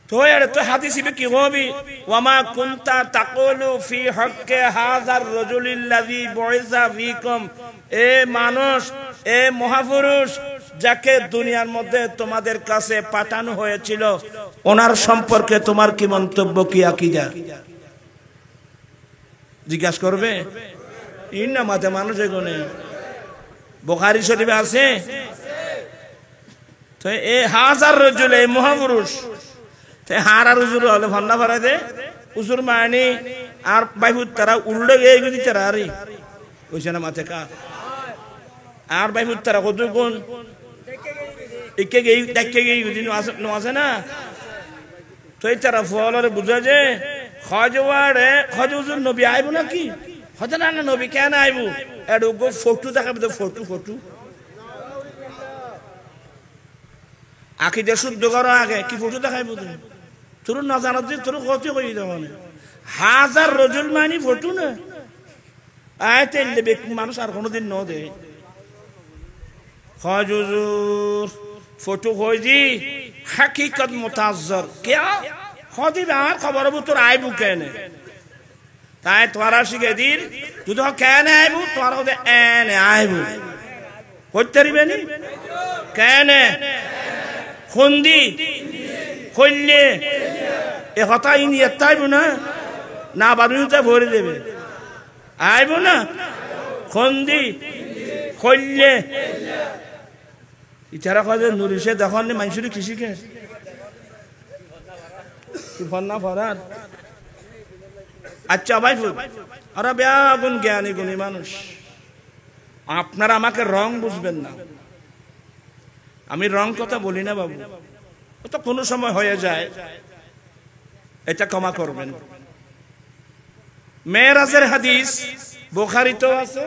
তো এর তো হাদিসে কি হবে, ওয়ামা কুনতা তাকুলু ফি হক্কে হাযার রাজুলিল্লাযী বুইসা ফীকুম। এ মানুষ, এ মহাপুরুষ যাকে দুনিয়ার মধ্যে তোমাদের কাছে পাঠানো হয়েছিল, ওনার সম্পর্কে তোমার কি মন্তব্য, কি আকীদা? জিজ্ঞাসা করবে। ইন্না মাঝে মানুষ এগুনে বুখারী শরীফে আছে তো এ হাজার রাজুল, এই মহাপুরুষ হারা রুজুর হলে ভান্না ভরা দে উজুর মানি আর বাইফুত তারা উল্লে গিয়ে গেছি তারা আরে ওইছে না মাথে কা আর বাইফুত তারা কত গুণ একে গিয়ে দেখে গিয়ে গেছি আছে না। তো এই তারা ফলরে বুঝা যে খজওয়ারে খজ উজুর নবী আইব নাকি, হতে না না নবী কেন আইব, এর ফটো দেখাবে তো ফটো ফটো আকিদা শুদ্ধ করো আগে, কি ফটো দেখাইব তুমি? তোর না জানাত যে তোর কত কই দেব না, হাজার রজুল মানি ফটো না আয় তেলে মানুষ আর কোনোদিন ন দে হজুর ফটো হই জি হাকিকত মুতাজ্জর क्या খদি আর খবর তোর আইবু কেন, তাই তোরা শিখে দিন তুই তো কেন আইবু, তোরা ওদের এনে আইবু করতে পারবে নি কেন খুন্দি খুললে এ কথা ইনি এত আইব না না বারুতে ভরে দেবে আইব না খুন্দি খুললে ইচারা কাজে নুরিশে দেখুন মানুষের কৃষিকে ফন্না ফরার আচ্ছা ভাই ওরা বেয়াগুন জ্ঞানী গুণী মানুষ, আপনারা আমাকে রং বুঝবেন না, আমি রং কথা বলি না বাবু, তো কোনো সময় হয়ে যায়, এটা ক্ষমা করবেন। মেরাজের হাদিস বুখারীতেও আছে,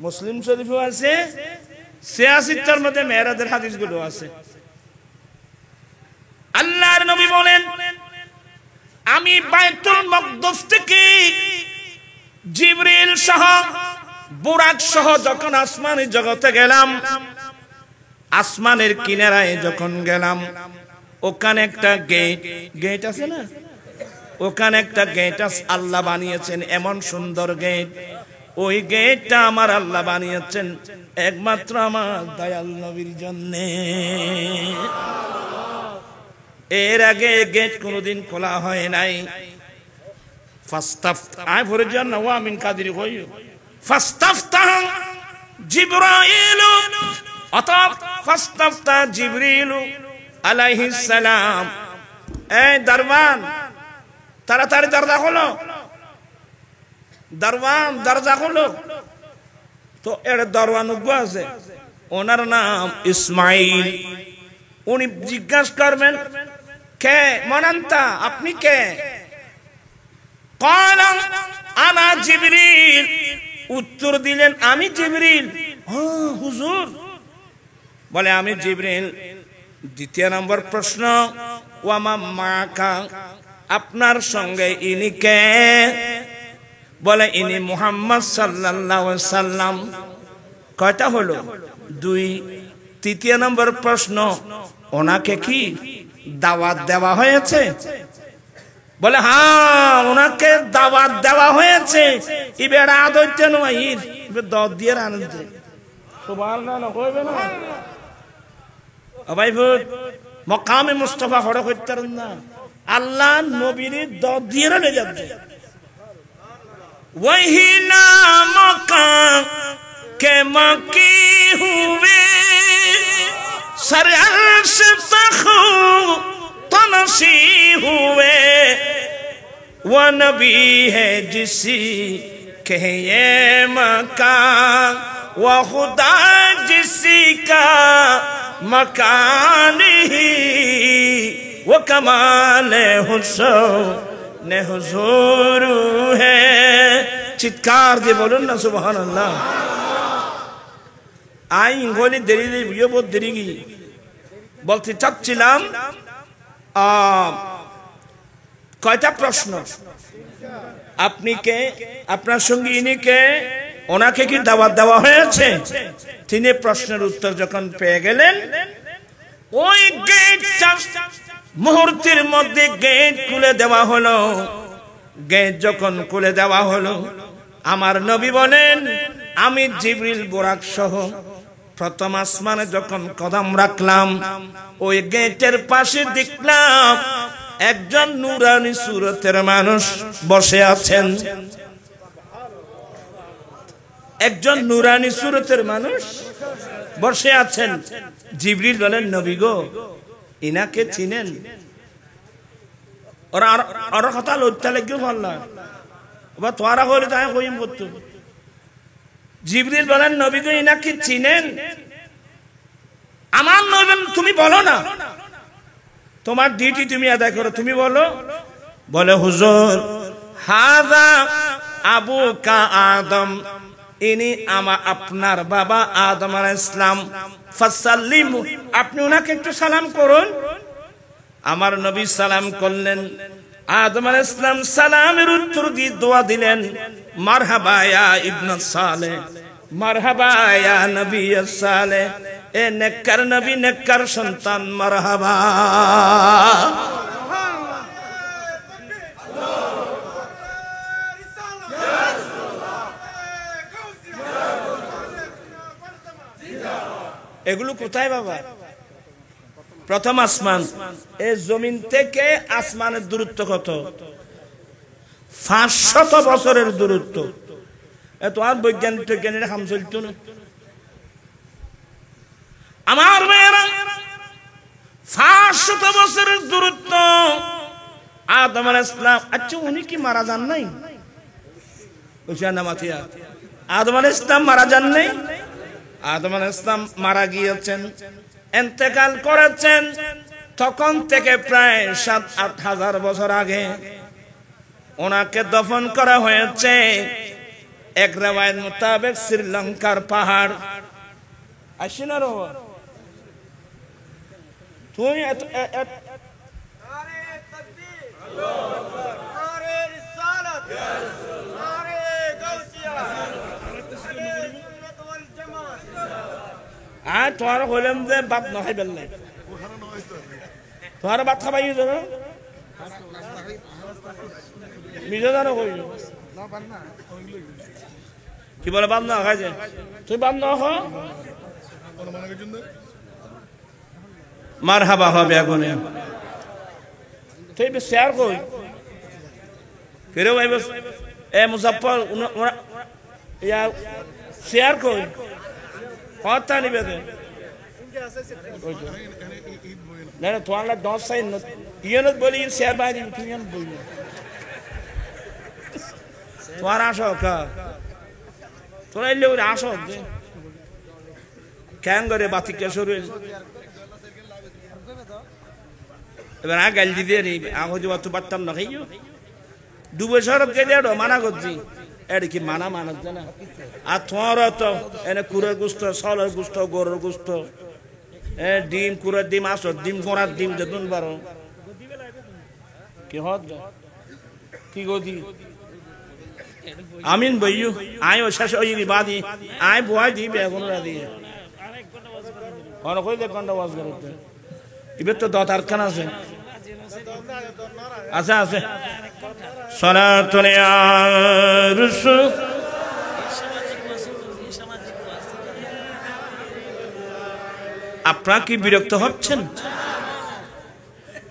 মুসলিম শরীফেও আছে, 86টার মধ্যে মেরাজের হাদিসগুলো আছে। আল্লাহর নবী বলেন, আমি বাইতুল মাকদাস থেকে জিবরিল সহ বুরাক সহ যখন আসমানি জগতে গেলাম, আসমানের কিনারায় যখন গেলাম, ওখানে একটা গেট আছে না, ওখানে একটা গেট আল্লাহ বানিয়েছেন, এমন সুন্দর গেট, ওই গেটটা আমার আল্লাহ বানিয়েছেন একমাত্র আমার দয়াল নবীর জন্য। এর আগে গেট কোনোদিন খোলা হয় নাই। আয় ফরে যান না, ও আমিন কাদির কই ফাস্তাফতাহ জিবরাইল অতঃ ফাস্তাফতা জিবরিল আলাইহিস সালাম। এই দরওয়ান, তাড়াতাড়ি দরজা খোলো, দরওয়ান দরজা খোলো। তো এর দরওয়ান আছে, ওনার নাম ইসমাইল। উনি জিজ্ঞাসা করবেন, কে মনান্তা, আপনি কে? ক্বালা আনা জিবরিল, উত্তর দিলেন আমি জিবরিল। হুজুর বলে আমি জিবরিল। দ্বিতীয় নম্বর প্রশ্ন, ওয়ামা মাকা, আপনার সঙ্গে ইনি কে? বলে ইনি মুহাম্মদ সাল্লাল্লাহু আলাইহি সাল্লাম। কয়টা হলো? 2। তৃতীয় নম্বর প্রশ্ন, ওনাকে কি দাওয়াত দেওয়া হয়েছে? বলে হ্যাঁ, ওনাকে দাওয়াত দেওয়া হয়েছে। ইবের আদৈত্য নয়, ইবে দদ দিয়ে আনন্দ সুবহানাল্লাহ কইবে না ভাই। মকামে মুস্তাফা হড় কইতারেন না, আল্লাহ নবীর দদ দিয়ে রে যাচ্ছে। वही नाम के मकी हुए सर अर्श तखो तनसी हुए, वो नबी है जिसी के ये मकान, वो खुदा जिसी का मकान ही, वो कमाल हुस्न ने हुजूर है। চিৎকার দিয়ে বলুন না সুবহানাল্লাহ। আই ইঙ্গলি দেরি ভিডিও বহুত দেরি গিয়ে বলতে চাচ্ছিলাম, কয়টা প্রশ্ন? আপনি কে? আপনার সঙ্গে ইনি কে? ওনাকে কি দাওয়াত দেওয়া হয়েছে? তিনি প্রশ্নের উত্তর যখন পেয়ে গেলেন, ওই গেট মুহূর্তের মধ্যে গেট খুলে দেওয়া হলো। গেট যখন খুলে দেওয়া হলো, আমার নবী বলেন, আমি জিবরিল বুরাক সহ প্রথম আসমানে যখন কদম রাখলাম, ওই গেটের পাশে দেখলাম একজন নূরানি সুরতের মানুষ বসে আছেন। একজন নূরানি সুরতের মানুষ বসে আছেন। জিবরিল বলেন, নবী গো, ইনাকে চিনেন? ওরা আর কথা লইতে লাগবে বললাম, বা তোরা হলে তাই কইম করতো। জিবরিল বলেন, নবী গো, ইনাকে চিনেন? আমার নবী, তুমি বলো না, তোমার ডিউটি তুমি আদায় করো, তুমি বলো। বলে হুজুর, হাযা আবুকা আদম, ইনি আপনার বাবা আদম আলাইহিস সালাম। ফাসাল্লিমু, আপনি ওনাকে একটু সালাম করুন। আমার নবী সালাম করলেন। আদম আলাইহিস সালাম সালামের উত্তর দিয়ে দোয়া দিলেন, মারহাবা ইয়া ইবনে সালেহ, মারহাবা ইয়া নবী সালেহ, এ নেককার নবী, নেককার সন্তান, মারহাবা। এগুলো কোথায় বাবা? প্রথম আসমান। এই জমিন থেকে আসমানের দূরত্ব কত? 500 বছরের দূরত্ব। এত আর বৈজ্ঞানিক হাম চলতো না। আমার মেয়েরা, 500 বছরের দূরত্ব। আদম আলাইহিস সালাম। আচ্ছা উনি কি মারা যান নাই? আদম আলাইহিস সালাম মারা যান নাই? আদম আলাইহিস সালাম মারা গিয়েছেন, ইন্তেকাল করেছেন তখন থেকে প্রায় 7-8 হাজার বছর আগে ওনাকে দফন করা হয়েছে এক রিওয়ায়াত মোতাবেক শ্রীলঙ্কার পাহাড়। আসিনারো তুই আর তোমার হইলাম যে বাপ নহাই বেললে তোমার বাপ খাবাই জানো নিজে জানো কই কি বলে বাপ না খাইছে তুই বাপ না হ মারহাবা হবে আগুনে তুই শেয়ার কই ফিরে ভাই বস এ মুজাফফর ইয়া শেয়ার কই কথা নিবে না না তোমার 10 সাইন ইয়েনত বলি শেয়ার বাই দিবি তুই ইয়েনত বলি তোমার আসো কা তোরা এলে ওরে আসো কেন করে বাতি কে শুরু এবার আগে গাল দিতে নি আগে যে বাতু পারতাম না খাইও দুবে সরব কে দেড় মানা করছি এর কি মানা মানত না আর তোমার তো এনে কুরের গুস্ত সলের গুস্ত গরুর গুস্ত ডিম কুরের ডিম আসো ডিম গোড়ার ডিম যেতুন পারো কি হত কি গদি আমিন বইয়ু আয় ও শেষ হয়ে গি বাদি আয় বয় দিবে এখন রাদি আর কই দে কোনটা ওয়াজ করতে ইবে তো দত আরকান আছে আচ্ছা আছে সালাতুন ইয়া রাসূল আপনারা কি বিরক্ত হচ্ছেন?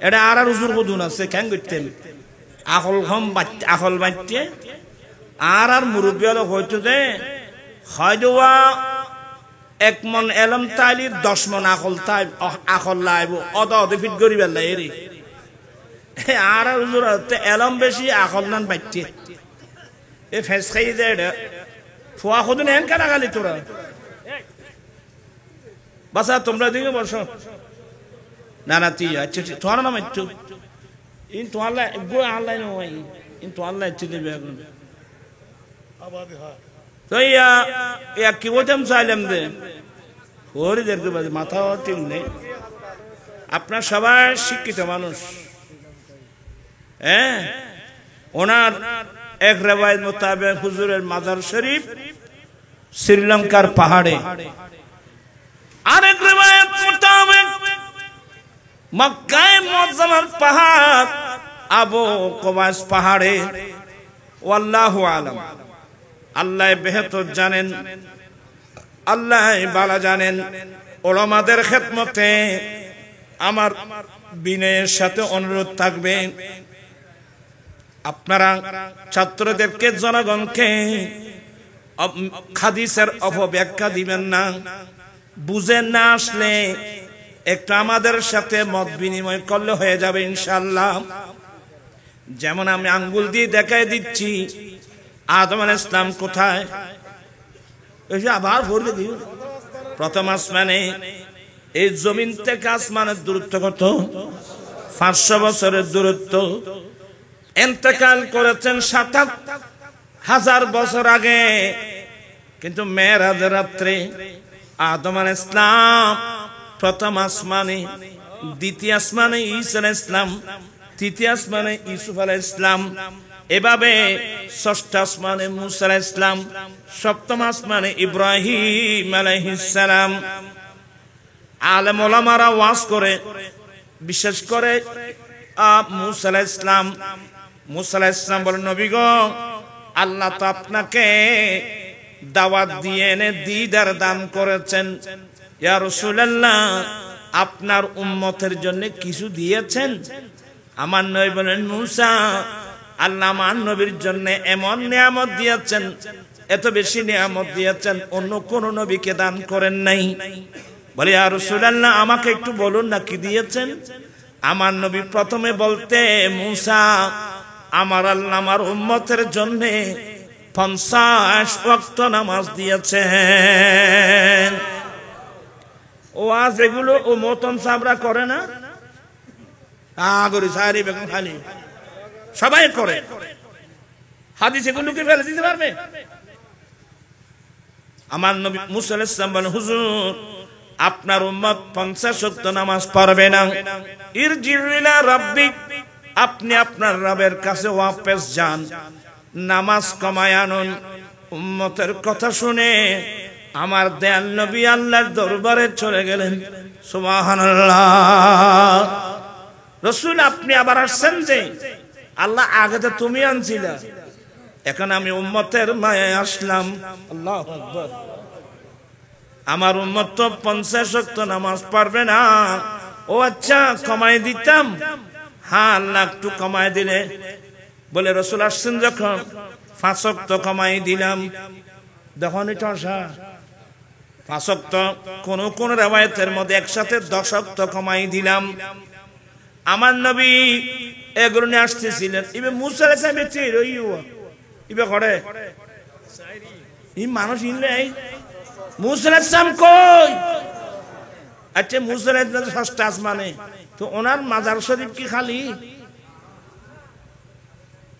এটা আর হুজুর কদুন আছে কেন করতেন আখল বাইতে আর মুরব্বী হলো হয়তো যে হয়তো 1 মন এলম তাইলির 10 মন আখল লাইব অদ ফিট করি বেলা এরি আর হুজুর এলম বেশি আখল নান বাইতে এ ফেস খাই দে ফুয়া কদুন হেন কাটা গালি তোরা বাসা তোমরা দিকে বসো না না তুই আচ্ছা তোমার নাম একটু ইন তো আল্লাহ গুলো আল্লাহ নয় ইন তো আল্লাহ ইচ্ছে দেবে এখন তো ইয়া কি বলতাম চাইলাম দে ওরে দেখতে পাচ্ছি মাথা ঠিক নেই। আপনার সবাই শিক্ষিত মানুষ, হ্যাঁ ওনার এক রিওয়ায়াত মোতাবেক হুজুরের মাজার শরীফ শ্রীলঙ্কার পাহাড়ে, আরেক রিওয়ায়াত মোতাবেক মক্কায় মুআজ্জামার পাহাড় আবু কুবাইস পাহাড়ে। ওয়াল্লাহু আলাম, আল্লাহ বেহতর জানেন, আল্লাহ ভালো জানেন। উলামাদের খেদমতে আমার বিনয়ের সাথে অনুরোধ থাকবে, আপনারা ছাত্রদেরকে জনগণকে হাদিসের অপব্যাখ্যা দিবেন না। বুঝেন না আসলে একটু আমাদের সাথে মত বিনিময় করলে হয়ে যাবে ইনশাআল্লাহ। যেমন আমি আঙ্গুল দিয়ে দেখাই দিচ্ছি আদম আলাইহিস সালাম কোথায়, আবার বলবে দিও প্রথম আসমানে। এই জমিন থেকে আসমানের দূরত্ব কত? 500 বছরের দূরত্ব। ইন্তেকাল করেছেন 7,000 বছর আগে, কিন্তু মেরাজের রাত্রে আদম আলাইহিস সালাম প্রথম আসমানে, দ্বিতীয় আসমানে ঈসা আলাইহিস সালাম, তৃতীয় আসমানে ইউসুফ আলাইহিস সালাম, এভাবে ষষ্ঠ আসমানে মুসা আলাইহিস সালাম, সপ্তম আসমানে ইব্রাহিম আলাইহিস সালাম। আলেম ওলামারা ওয়াজ করে, বিশেষ করে মুসা আলাইহিস সালাম। মুসা আলাইহিস সালাম বলেন, নবী গো, আল্লাহ তো আপনাকে দাওয়াত দিয়ে এনে দিদার দান করেছেন, ইয়া রাসূলুল্লাহ আপনার উম্মতের জন্য কিছু দিয়েছেন? আমার নবী বলেন, মুসা, আল্লাহ আমার নবীর জন্য এমন নিয়ামত দিয়েছেন, এত বেশি নিয়ামত দিয়েছেন অন্য কোন নবীকে দান করেন নাই। বলে, ইয়া রাসূলুল্লাহ আমাকে একটু বলুন না কি দিয়েছেন? আমার নবী প্রথমে বলতে, মুসা আমার আল্লাহ আমার উম্মতের জন্য 50 ওয়াক্ত নামাজ দিয়েছেন। ওয়াজ এগুলো ও মতন সাবরা করে না, সারি বেগম খালি সবাই করে। হাদিস এগুলোকে ফেলে দিতে পারবে? আমার নবী মুসা আলাইহিস সালাম বলেন, হুজুর আপনার উম্মত 50 ওয়াক্ত নামাজ পড়বে না। ইরজিউ ইলা রাব্বিক, আপনি আপনার রবের কাছে ওয়াপস যান, নামাজ কমায় আনুন। উম্মতের কথা শুনে আমার দয়াল নবী আল্লাহর দরবারে চলে গেলেন। সুবহানাল্লাহ। রাসূল আপনি আবার আসছেন যে? আল্লাহ আগে তো তুমি আনছিলা, এখন আমি উম্মতের মায়ায় আসলাম। আল্লাহু আকবার। আমার উম্মত তো 50 ওয়াক্ত নামাজ পড়বে না। ও আচ্ছা, কমাই দিতাম। হ্যাঁ, আল্লাহ একটু কমাই দিলে। বলে রাসূল আসছেন যখন 5 ওয়াক্ত কমাই দিলাম। দেখুন এটা 5 ওয়াক্ত, কোন কোন রওয়ায়াতের মধ্যে একসাথে 10 ওয়াক্ত কমাই দিলাম। আমার নবী এগুলো নিয়ে আসতেছিলেন। ইবে মুসা আলাইহিস সালাম ইবে করে এই মানুষ ইনলে মুসা আলাইহিস সালাম কই? আচ্ছা, মুসা আলাইহিস সালাম ষষ্ঠ আসমানে, তো ওনার মাজার শরীফ কি খালি?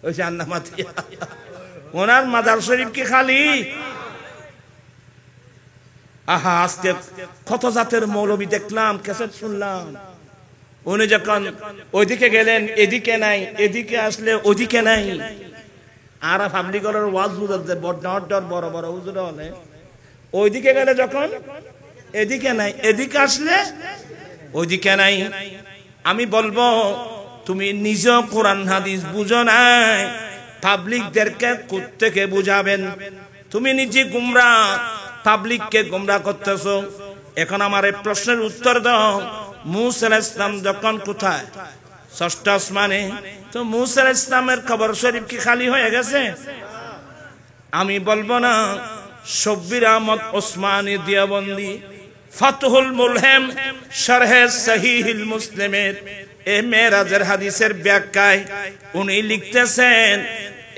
ওই জান্নাতি ওনার মাজার শরীফ কি খালি? আহা, আজকে কত জাতের মৌলবী দেখলাম, ক্যাসেট শুনলাম। উনি যখন ওইদিকে গেলেন এদিকে নাই, এদিকে আসলে ওদিকে নাই। আর পাবলিকের ওয়াজ বুঝাতে বড় বড় হুজুর হলে ওইদিকে গেলে যখন এদিকে নাই, এদিকে আসলে ওইদিকে নাই। আমি বলবো, তুমি নিজ কোরআন হাদিস বুঝো নাই, পাবলিকদেরকে কোত্থেকে বুঝাবেন? তুমি নিজে গুমরাহ, পাবলিককে গুমরাহ করতেছো। এখন আমার এই প্রশ্নের উত্তর দাও। মুসা আলাইহিস সালাম যখন কোথায়? ষষ্ঠ আসমানে। তো মুসা আলাইহিস সালামের কবর শরীফ কি খালি হয়ে গেছে? আমি বলবো না। শব্বির আহমদ ওসমানী দেওবন্দি ফাতহুল মুলহিম শারহে সহিহুল মুসলিমের এই মেরাজের হাদিসের ব্যাখ্যায় উনি লিখতেছেন,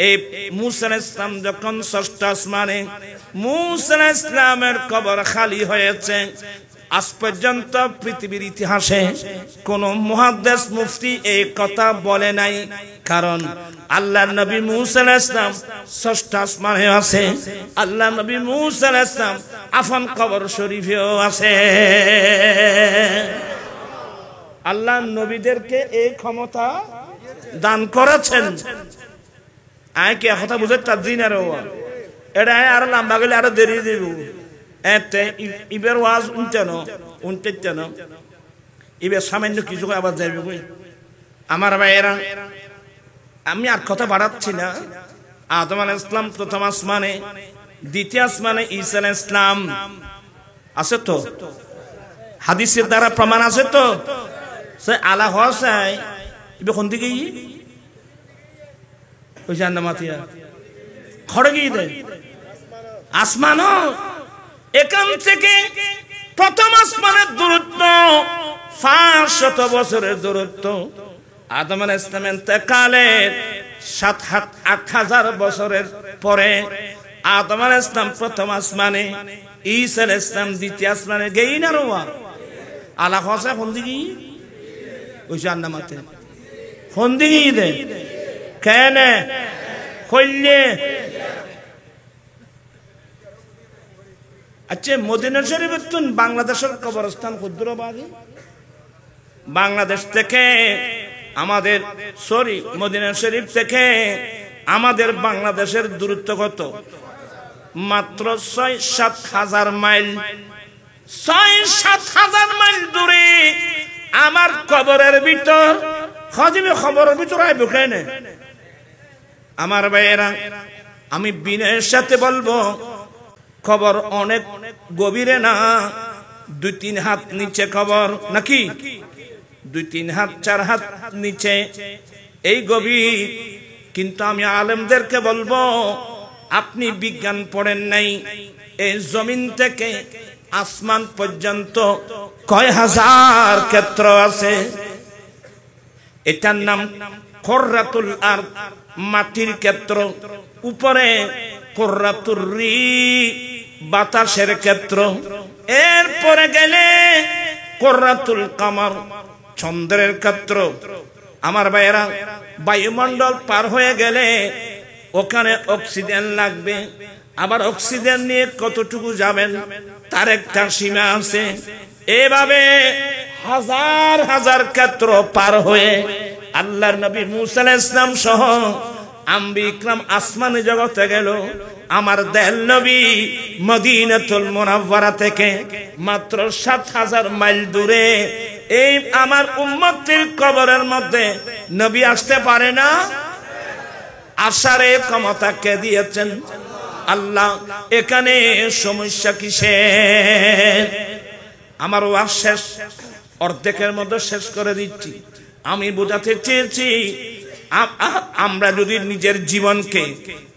এই মুসা আলাইহিস সালাম যখন ষষ্ঠ আসমানে, মুসা আলাইহিস সালামের কবর খালি হয়েছে। আজ পর্যন্ত পৃথিবীর ইতিহাসে কোন মুহাদ্দিস মুফতি এই কথা বলে নাই। কারণ আল্লাহর নবী মুসা আলাইহিস সালাম ষষ্ঠ আসমানে আছে, আল্লাহর নবী মুসা আলাইহিস সালাম আফন কবর শরীফেও আছে। আল্লাহ নবীদেরকে এই ক্ষমতা দান করেছেন। আয় কি কথা বুঝে তাজিনার এটা আর লম্বা গেলে আরো দেরি দেব। এতে ইবের ওয়াজ উনতেন ইবের সামান্য কিছু আবার যাইবে। আমার ভাইয়েরা, আমি আর কথা বাড়াচ্ছি না। আদম আলাইহিস সালাম প্রথম আসমানে, দ্বিতীয় আসমানে ঈসা আলাইহিস সালাম আছে তো, হাদিসের দ্বারা প্রমাণ আছে তো। সে আলা হসাই ইবে কোন দিকে ওই জান্নামাতিয়া খড়ে গিয়ে দেয় আসমানও। এখান থেকে প্রথম আসমানের দূরত্ব 500 বছরের দূরত্ব। আদম আলাইহিস সালাম ইন্তেকালের 7,000 বছরের পরে আদম আলাইহিস সালাম প্রথম আসমানে, ঈসা আলাইহিস সালাম দ্বিতীয় আসমানে গেই না রোয়া। আলা হসা কোন দিকে ওই জান্নাতে কোন দিকে দে কেন কইলে? আচ্ছা, মদিনা শরীফের তুন বাংলাদেশের কবরস্থান ক্ষুদ্রবাদী। বাংলাদেশ থেকে আমাদের মদিনা শরীফ থেকে আমাদের বাংলাদেশের দূরত্ব কত? মাত্র 6-7 হাজার মাইল। 6-7 হাজার মাইল দূরে আমার কবরের ভিতর খজিবে খবরের ভিতর আইব কেন? আমার ভাইয়েরা, আমি বিনয়ের সাথে বলবো, কবর অনেক গভীরে না, 2-3 হাত নিচে কবর, নাকি 2-3 হাত 4 হাত নিচে, এই গভীর। কিন্তু আমি আলেমদেরকে বলবো, আপনি বিজ্ঞান পড়েন নাই। এই জমিন থেকে আসমান পর্যন্ত কয় হাজার ক্ষেত্র আছে? এটার নাম কুররাতুল আরদ, মাটির ক্ষেত্র। উপরে কুররাতুর রি, বাতাসের ক্ষেত্র। এরপরে গেলে কুররাতুল কামার, চন্দ্রের ক্ষেত্র। আমার ভাইয়েরা, বায়ুমণ্ডল পার হয়ে গেলে ওখানে অক্সিজেন লাগবে। আবার অক্সিজেন নিয়ে কতটুকু যাবেন তার একটা সীমা আছে। এভাবে হাজার হাজার ক্ষেত্র পার হয়ে আল্লাহর নবী মুসা আলাইহিস সালাম সহ আম্বিয়া ইকরাম আসমানি জগতে গেল। আমার দয়াল নবী মদিনাতুল মুনাওয়ারা থেকে মাত্র ৭,০০০ মাইল দূরে এই আমার উম্মতের কবরের মধ্যে নবী আসতে পারে না। আসারে ক্ষমতা কে দিয়েছেন? আল্লাহ। এখানে সমস্যা কিসের? আমার ওয়াজ শেষ, অর্ধেকের মধ্যে শেষ করে দিচ্ছি। আমি বোঝাতে চেয়েছি, আমরা যদি নিজের জীবনকে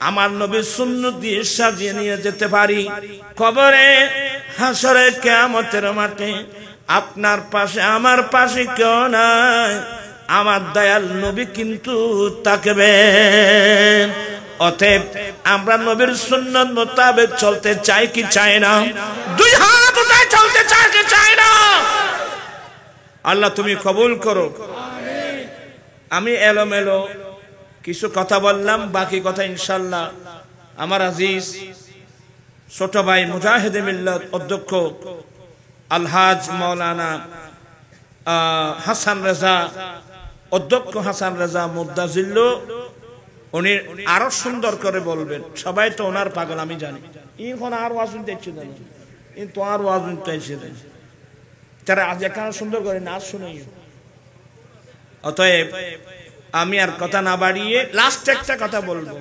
আমার নবীর সুন্নাত দিয়ে সাজিয়ে নিয়ে যেতে পারি, কবরে, হাসরে, কিয়ামতের মাঠে আপনার পাশে আমার পাশে কেউ নাই, আমার দয়াল নবী কিন্তু তাকবেন। অতএব আমরা নবীর সুন্নাত মোতাবেক চলতে চাই কি চাই না? দুই হাত উঠায় চলতে চাই কি চাই না? আল্লাহ তুমি কবুল করো। আমি এলোমেলো কিছু কথা বললাম, বাকি কথা ইনশাআল্লাহ আমার আজিজ ছোট ভাই মুজাহিদে মিল্লাত অধ্যক্ষ আলহাজ মাওলানা হাসান রেজা, অধ্যক্ষ হাসান রেজা মুদ্দাজিল্লু, উনি আরো সুন্দর করে বলবেন। সবাই তো ওনার পাগল আমি জানি। এখন আর ওয়াজ শুনতে না, কিন্তু আর ওয়াজ শুনতে এসেছে তারা আজ এখানে সুন্দর করে নাচ শুনে। অতএব আমি আর কথা না বাড়িয়ে লাস্ট একটা কথা বলবো।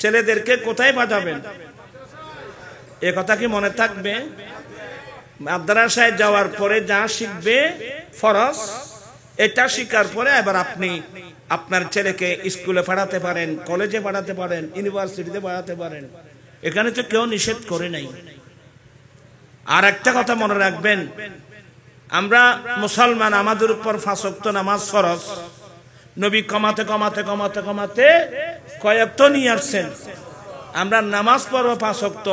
ছেলেদেরকে কোথায় পাঠাবেন এ কথা কি মনে থাকবে? মাদ্রাসায় যাওয়ার পরে যা শিখবে ফরজ, এটা শিখার পরে এবার আপনি আপনার ছেলেকে স্কুলে পাঠাতে পারেন, কলেজে পাঠাতে পারেন, ইউনিভার্সিটিতে পাঠাতে পারেন। এখানে তো কেউ নিষেধ করে নাই। আর একটা কথা মনে রাখবেন, আমরা মুসলমান, আমাদের উপর ৫ ওয়াক্ত নামাজ ফরজ। নবী কমাতে কমাতে কমাতে কমাতে কয়েক নিয়ে আসছেন। আমরা নামাজ পড়ব ৫ ওয়াক্ত,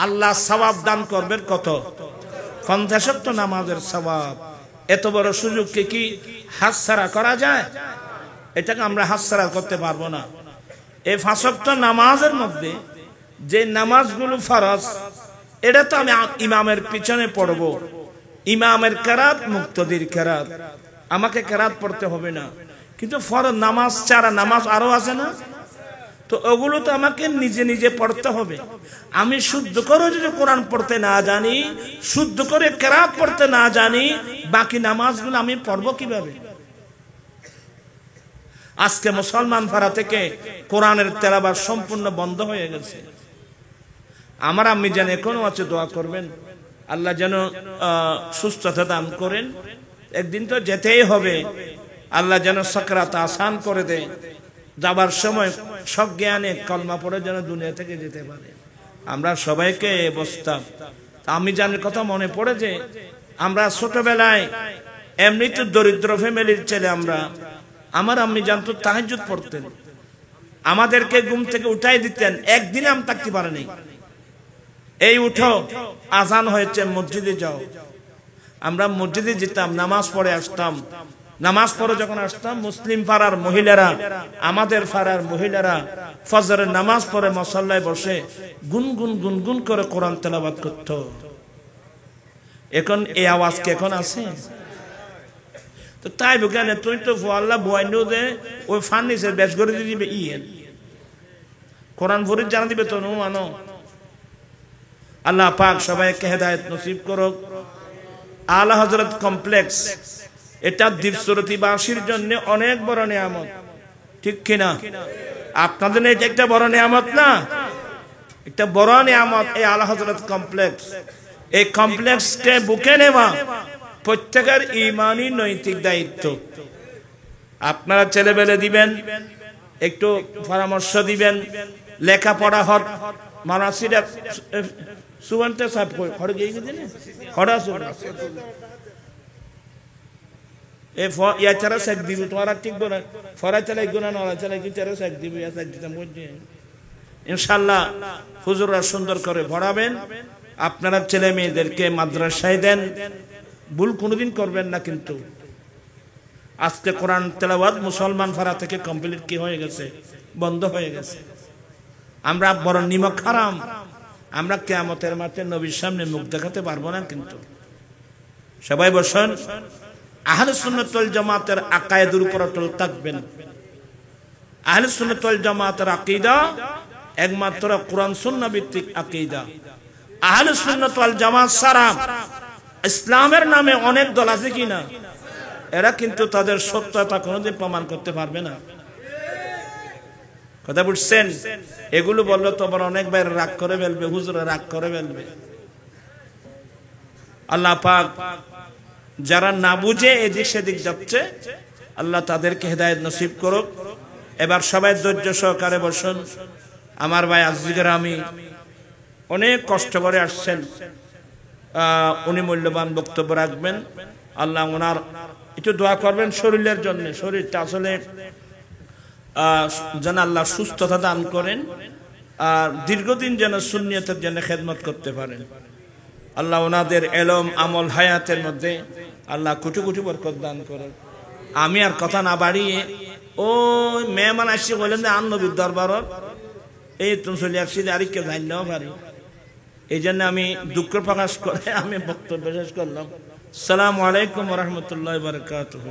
আল্লাহ সওয়াব দান করবেন কত? ৫০ ওয়াক্ত নামাজের সওয়াব। এত বড় সুযোগকে কি হাতছাড়া করা যায়? এটাকে আমরা হাতছাড়া করতে পারবো না। এই ৫ ওয়াক্ত নামাজের মধ্যে যে নামাজগুলো ফরজ, এটা তো আমি ইমামের পিছনে পড়ব। ইমামের কেরাত, মুক্তাদির কেরাত, আমাকে কেরাত পড়তে হবে না। কিন্তু ফরজ নামাজ ছাড়া নামাজ আরো আছে না? তো ওগুলো তো আমাকে নিজে নিজে পড়তে হবে। আমি শুদ্ধ করে যদি কোরআন পড়তে না জানি, শুদ্ধ করে কেরাত পড়তে না জানি, বাকি নামাজগুলো আমি পড়বো কিভাবে? আজকে মুসলমান পাড়া থেকে কোরআনের তেলাওয়াত সম্পূর্ণ বন্ধ হয়ে গেছে। আমার আম্মি যেন এখনো আছে, দোয়া করবেন আল্লাহ যেন সুস্থতা দান করেন। একদিন তো যেতেই হবে, আল্লাহ যেন সাকরাত আসান করে দেয়। যাবার সময় সজ্ঞানে কলমা পড়ে যেন দুনিয়া থেকে যেতে পারে। আমরা সবাইকে অবস্থা। আমি জানার কথা মনে পড়ে যে আমরা ছোটবেলায় এমনি তো দরিদ্র ফ্যামিলির ছেলে আমরা, আমার আম্মি জানতো তাহাজ্জুদ পড়তেন, আমাদেরকে ঘুম থেকে উঠাই দিতেন। একদিন আমি থাকতে পারিনি। এই উঠো, আজান হয়েছে, মসজিদে যাও। আমরা মসজিদে যেতাম, নামাজ পড়ে আসতাম। নামাজ পড়ে যখন আসতাম, মুসলিম পাড়ার মহিলারা, আমাদের পাড়ার মহিলারা ফজরের নামাজ পড়ে মুসল্লায় বসে গুনগুন গুনগুন করে কোরআন তেলাওয়াত করত। এখন এই আওয়াজ কি এখন আছে? তো তাই বুঝলেন, তুই তো আল্লাহ বয়ানো যে ওই ফার্নিচার বেশ করে দিবে, কোরআন ফরিদ জানা দিবে তো মানো। আল্লাহ পাক সবাইকে হেদায়েত নসিব করুক। আলা হযরত কমপ্লেক্স, এটা দ্বীপসুরতিবাসীর জন্য অনেক বড় নিয়ামত, ঠিক কিনা? আপনাদের এটা একটা বড় নিয়ামত না? একটা বড় নিয়ামত এই আলা হযরত কমপ্লেক্স। এই কমপ্লেক্সকে বুকে নেওয়া প্রত্যেকের ঈমানি নৈতিক দায়িত্ব। আপনারা ছেলেবেলে দিবেন, একটু পরামর্শ দিবেন, লেখাপড়া হর মানাসিরা সুবন্তে সাহেব হড় গিয়ে দিলেন, হড়া ইয়া চারা শেখ দিবি তোমার ঠিক বলে ফরা চালাই গুনা নড়া চালাই কি চারা শেখ দিবি ইয়া শেখ দিতাম বুঝলি ইনশাল্লাহ হুজুররা সুন্দর করে পড়াবেন আপনারা ছেলে মেয়েদেরকে মাদ্রাসায় দেন ভুল কোনোদিন করবেন না কিন্তু আজকে কোরআন তেলাওয়াত মুসলমান ফারা থেকে কমপ্লিট কি হয়ে গেছে বন্ধ হয়ে গেছে আমরা বড় নিমক হারাম আমরা কিয়ামতের মাঠে নবীর সামনে মুখ দেখাতে পারবো না কিন্তু সবাই বসুন আহলে সুন্নাত ওয়াল জামাতের আকায়েদের উপর অটল থাকবেন আহলে সুন্নাত ওয়াল জামাতের আকীদা একমাত্র কোরআন সুন্নাহ ভিত্তিক আকীদা আহলে সুন্নাত ওয়াল জামাত সারা ইসলামের নামে অনেক দল আছে কিনা এরা কিন্তু তাদের সত্যতা কোনোদিন প্রমাণ করতে পারবে না কথা বুঝছেন এগুলো বললে তো আবার অনেক ভাই রাগ করে ফেলবে হুজুরা রাগ করে ফেলবে আল্লাহ পাক যারা না বুঝে এদিক সেদিক যাচ্ছে আল্লাহ তাদেরকে হেদায়েত নসিব করুক এবার সবাই ধৈর্য সহকারে বসুন আমার ভাই আজিজের আমি অনেক কষ্ট করে আসছেন উনি মূল্যবান বক্তব্য রাখবেন আল্লাহ ওনার একটু দোয়া করবেন শরীরের জন্য শরীরটা আসলে যেন আল্লাহ সুস্থতা দান করেন আর দীর্ঘদিন যেন সুন্নিয়তের জন্য খেদমত করতে পারেন আল্লাহ ওনাদের এলম আমল হায়াতের মধ্যে আল্লাহ কোটি কোটি বরকত দান করেন আমি আর কথা না বাড়িয়ে ওই মেহমান আসি বললেন যে নবীর দরবারত এই তুমি চলে আসছি আরেককে জানলেও পারি এই জন্য আমি দুঃখ প্রকাশ করে আমি বক্তব্য শেষ করলাম আসসালামু আলাইকুম ওয়া রাহমাতুল্লাহি ওয়া বারাকাতুহু